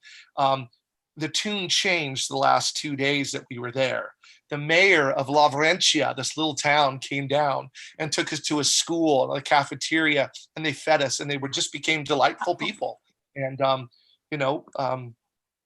[SPEAKER 5] the tune changed the last 2 days that we were there. The mayor of Lavrentia, this little town, came down and took us to a school, a cafeteria, and they fed us, and they just became delightful people. And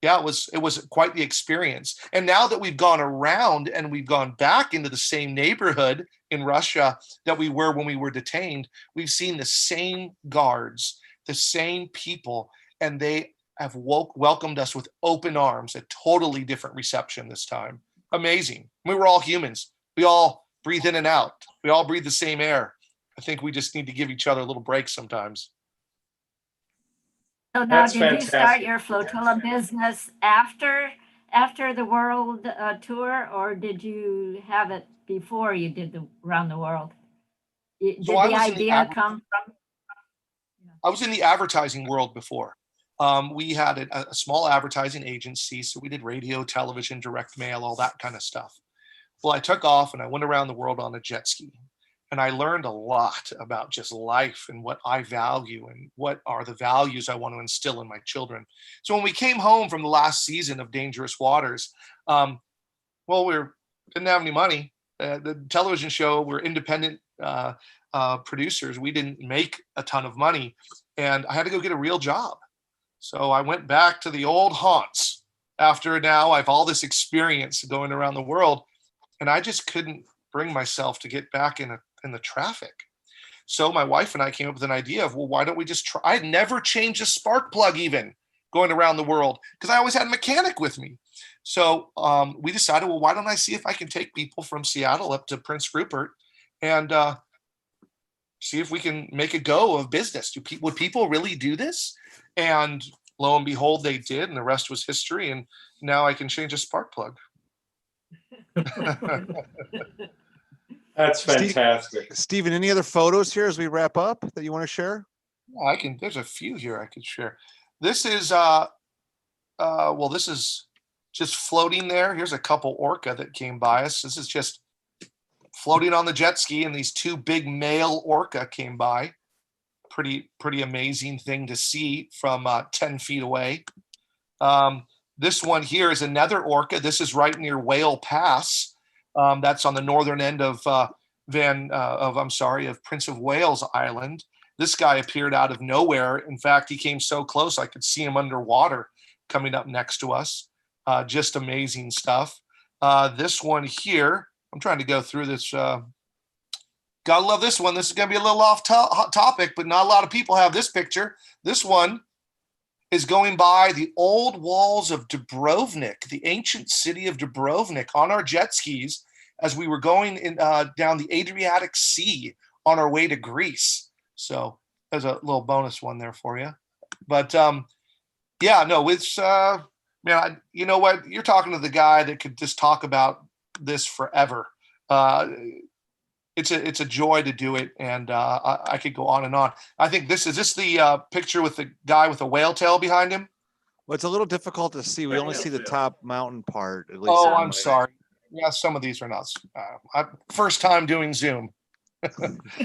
[SPEAKER 5] yeah, it was quite the experience. And now that we've gone around and we've gone back into the same neighborhood in Russia that we were when we were detained, we've seen the same guards, the same people, and they have welcomed us with open arms, a totally different reception this time. Amazing. We were all humans. We all breathe in and out. We all breathe the same air. I think we just need to give each other a little break sometimes.
[SPEAKER 4] So now,
[SPEAKER 2] That's
[SPEAKER 4] did you start
[SPEAKER 2] fantastic.
[SPEAKER 4] your flotilla business after the world tour, or did you have it before you did the around the world? Did the idea come from?
[SPEAKER 5] I was in the advertising world before. We had a small advertising agency, so we did radio, television, direct mail, all that kind of stuff. Well, I took off and I went around the world on a jet ski. And I learned a lot about just life and what I value and what are the values I want to instill in my children. So when we came home from the last season of Dangerous Waters, well, we didn't have any money. The television show, we're independent producers. We didn't make a ton of money. And I had to go get a real job. So I went back to the old haunts after now I've all this experience going around the world, and I just couldn't bring myself to get back in the traffic. So my wife and I came up with an idea of, well, why don't we just try? I'd never changed a spark plug even going around the world because I always had a mechanic with me. So we decided, well, why don't I see if I can take people from Seattle up to Prince Rupert and see if we can make a go of business. Would people really do this? And lo and behold, they did, and the rest was history. And now I can change a spark plug.
[SPEAKER 2] That's fantastic.
[SPEAKER 1] Stephen, any other photos here as we wrap up that you want to share?
[SPEAKER 5] Yeah, I can. There's a few here I could share. This is this is just floating there. Here's a couple orca that came by us. This is just floating on the jet ski, and these two big male orca came by. Pretty amazing thing to see from 10 feet away. This one here is another orca. This is right near Whale Pass. That's on the northern end of Prince of Wales Island. This guy appeared out of nowhere. In fact, he came so close I could see him underwater coming up next to us. Just amazing stuff. This one here, I'm trying to go through this. Gotta love this one. This is gonna be a little off topic, but not a lot of people have this picture. This one is going by the old walls of Dubrovnik, the ancient city of Dubrovnik, on our jet skis as we were going down the Adriatic Sea on our way to Greece. So there's a little bonus one there for you. But it's you know what? You're talking to the guy that could just talk about this forever. It's a joy to do it, and I could go on and on. I think is this the picture with the guy with a whale tail behind him?
[SPEAKER 1] Well, it's a little difficult to see. We only see the top mountain part. At least.
[SPEAKER 5] Oh, I'm sorry. Yeah, some of these are not. First time doing Zoom.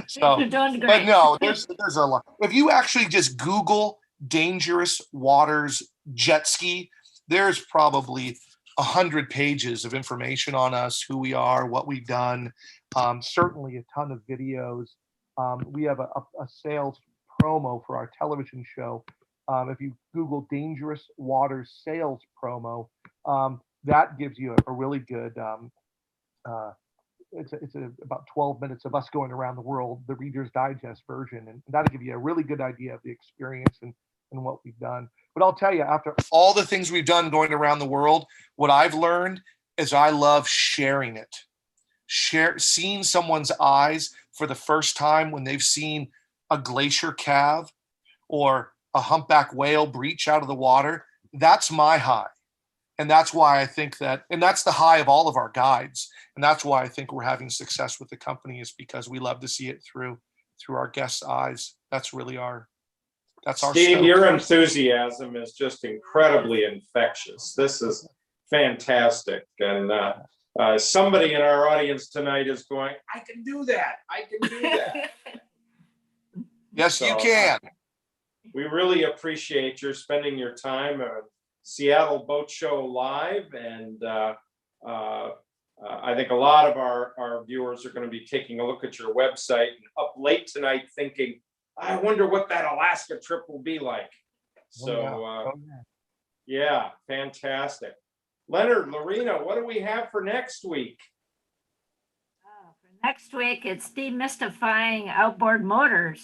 [SPEAKER 5] So,
[SPEAKER 4] You're doing great.
[SPEAKER 5] but no, there's a lot. If you actually just Google dangerous waters jet ski, there's probably 100 pages of information on us, who we are, what we've done. Certainly a ton of videos. We have a sales promo for our television show. If you Google dangerous waters sales promo, that gives you a really good, it's about 12 minutes of us going around the world, the Reader's Digest version, and that'll give you a really good idea of the experience and what we've done. But I'll tell you, after all the things we've done going around the world, what I've learned is I love sharing it. Seeing someone's eyes for the first time when they've seen a glacier calve or a humpback whale breach out of the water, that's my high. And that's why I think that, and that's the high of all of our guides. And that's why I think we're having success with the company, is because we love to see it through our guests' eyes. That's really our
[SPEAKER 2] Steve,
[SPEAKER 5] stoke.
[SPEAKER 2] your enthusiasm is just incredibly infectious. This is fantastic. And somebody in our audience tonight is going, I can do that. I can do that.
[SPEAKER 5] Yes,
[SPEAKER 2] So,
[SPEAKER 5] you can.
[SPEAKER 2] We really appreciate your spending your time on Seattle Boat Show Live. And I think a lot of our viewers are going to be taking a look at your website and up late tonight thinking, I wonder what that Alaska trip will be like. So, yeah, fantastic. Leonard, Lorena, what do we have for next week?
[SPEAKER 4] For next week, it's demystifying outboard motors.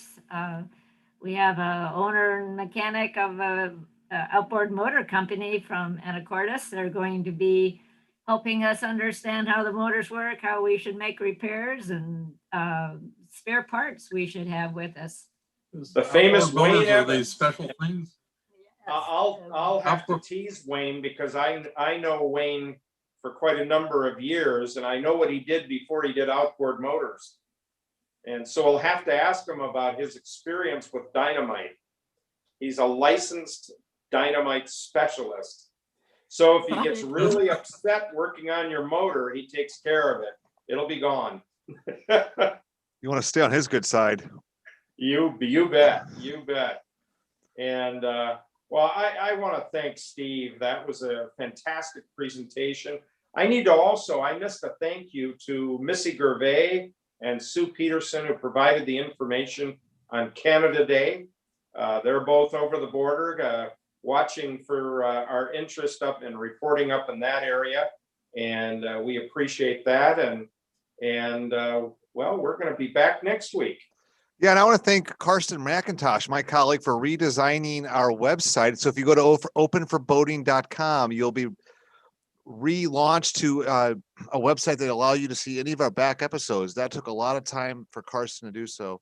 [SPEAKER 4] We have a owner and mechanic of a outboard motor company from Anacortes. They're going to be helping us understand how the motors work, how we should make repairs, and spare parts we should have with us.
[SPEAKER 2] The famous
[SPEAKER 3] Outboard motors
[SPEAKER 2] Wayne
[SPEAKER 3] are
[SPEAKER 2] Evans.
[SPEAKER 3] these special things.
[SPEAKER 2] I'll have to tease Wayne because I know Wayne for quite a number of years, and I know what he did before he did outboard motors. And so I'll have to ask him about his experience with dynamite. He's a licensed dynamite specialist. So if he gets really upset working on your motor, he takes care of it. It'll be gone.
[SPEAKER 1] You want to stay on his good side.
[SPEAKER 2] You bet. You bet. And well, I want to thank Steve. That was a fantastic presentation. I missed a thank you to Missy Gervais and Sue Peterson, who provided the information on Canada Day. They're both over the border watching for our interest up and reporting up in that area. And we appreciate that. And well, we're going to be back next week.
[SPEAKER 1] Yeah, and I want to thank Karsten McIntosh, my colleague, for redesigning our website. So if you go to openforboating.com, you'll be relaunched to a website that allows you to see any of our back episodes. That took a lot of time for Karsten to do so.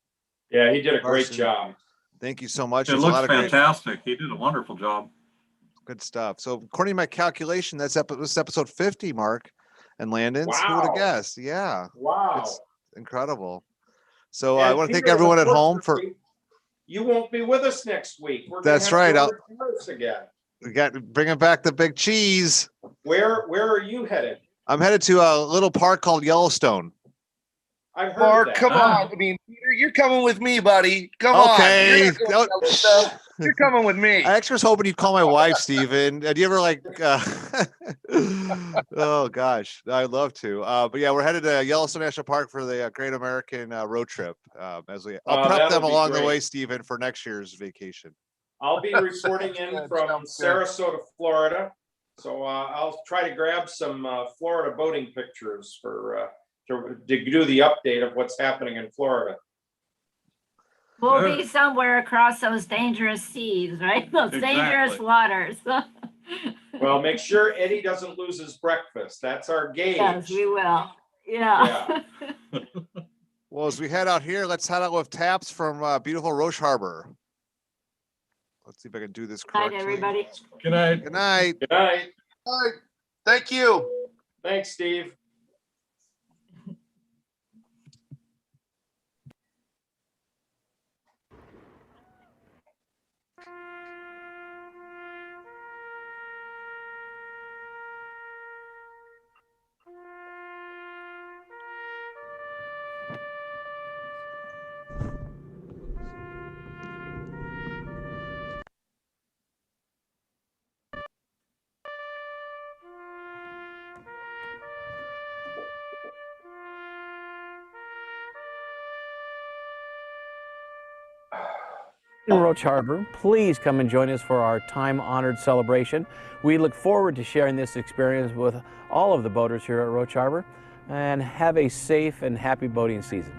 [SPEAKER 2] Yeah, he did a great
[SPEAKER 1] Karsten,
[SPEAKER 2] job.
[SPEAKER 1] Thank you so much.
[SPEAKER 3] It
[SPEAKER 1] There's a lot
[SPEAKER 3] looks
[SPEAKER 1] of great,
[SPEAKER 3] fantastic. He did a wonderful job.
[SPEAKER 1] good stuff. So according to my calculation, this is episode 50, Mark and Landon. Who would have
[SPEAKER 2] Wow.
[SPEAKER 1] guessed? Yeah,
[SPEAKER 2] Wow.
[SPEAKER 1] it's incredible. So I
[SPEAKER 2] And
[SPEAKER 1] want to thank
[SPEAKER 2] Peter,
[SPEAKER 1] everyone at home for.
[SPEAKER 2] unfortunately, you won't be with us next week. We're gonna
[SPEAKER 1] That's
[SPEAKER 2] have
[SPEAKER 1] right.
[SPEAKER 2] George Harris again.
[SPEAKER 1] We got bringing back the big cheese.
[SPEAKER 2] Where are you headed?
[SPEAKER 1] I'm headed to a little park called Yellowstone.
[SPEAKER 2] I've heard
[SPEAKER 5] Mark,
[SPEAKER 2] that.
[SPEAKER 5] come on. I mean, Peter, you're coming with me, buddy. Come on.
[SPEAKER 1] Okay.
[SPEAKER 5] You're not going stuff. You're coming with me.
[SPEAKER 1] I actually was hoping you'd call my wife, Steven. Do you ever like, oh gosh, I'd love to. But yeah, we're headed to Yellowstone National Park for the Great American Road Trip. I'll prep
[SPEAKER 2] that'll
[SPEAKER 1] them
[SPEAKER 2] be
[SPEAKER 1] along the
[SPEAKER 2] great.
[SPEAKER 1] way, Steven, for next year's vacation.
[SPEAKER 2] I'll be reporting in
[SPEAKER 5] Good,
[SPEAKER 2] from
[SPEAKER 5] sounds good.
[SPEAKER 2] Sarasota, Florida. So I'll try to grab some Florida boating pictures for to do the update of what's happening in Florida.
[SPEAKER 4] We'll
[SPEAKER 3] Sure.
[SPEAKER 4] be somewhere across those dangerous seas, right? Those dangerous
[SPEAKER 3] Exactly.
[SPEAKER 4] waters.
[SPEAKER 2] Well, make sure Eddie doesn't lose his breakfast. That's our gauge.
[SPEAKER 4] Yes, we will. Yeah.
[SPEAKER 1] Well, as we head out here, let's head out with taps from beautiful Roche Harbor. Let's see if I can do this
[SPEAKER 4] Night,
[SPEAKER 1] correctly.
[SPEAKER 4] everybody.
[SPEAKER 3] Good night.
[SPEAKER 1] Good night.
[SPEAKER 2] Good night.
[SPEAKER 5] All right. Thank you.
[SPEAKER 2] Thanks, Steve.
[SPEAKER 6] In Roche Harbor, please come and join us for our time-honored celebration. We look forward to sharing this experience with all of the boaters here at Roche Harbor, and have a safe and happy boating season.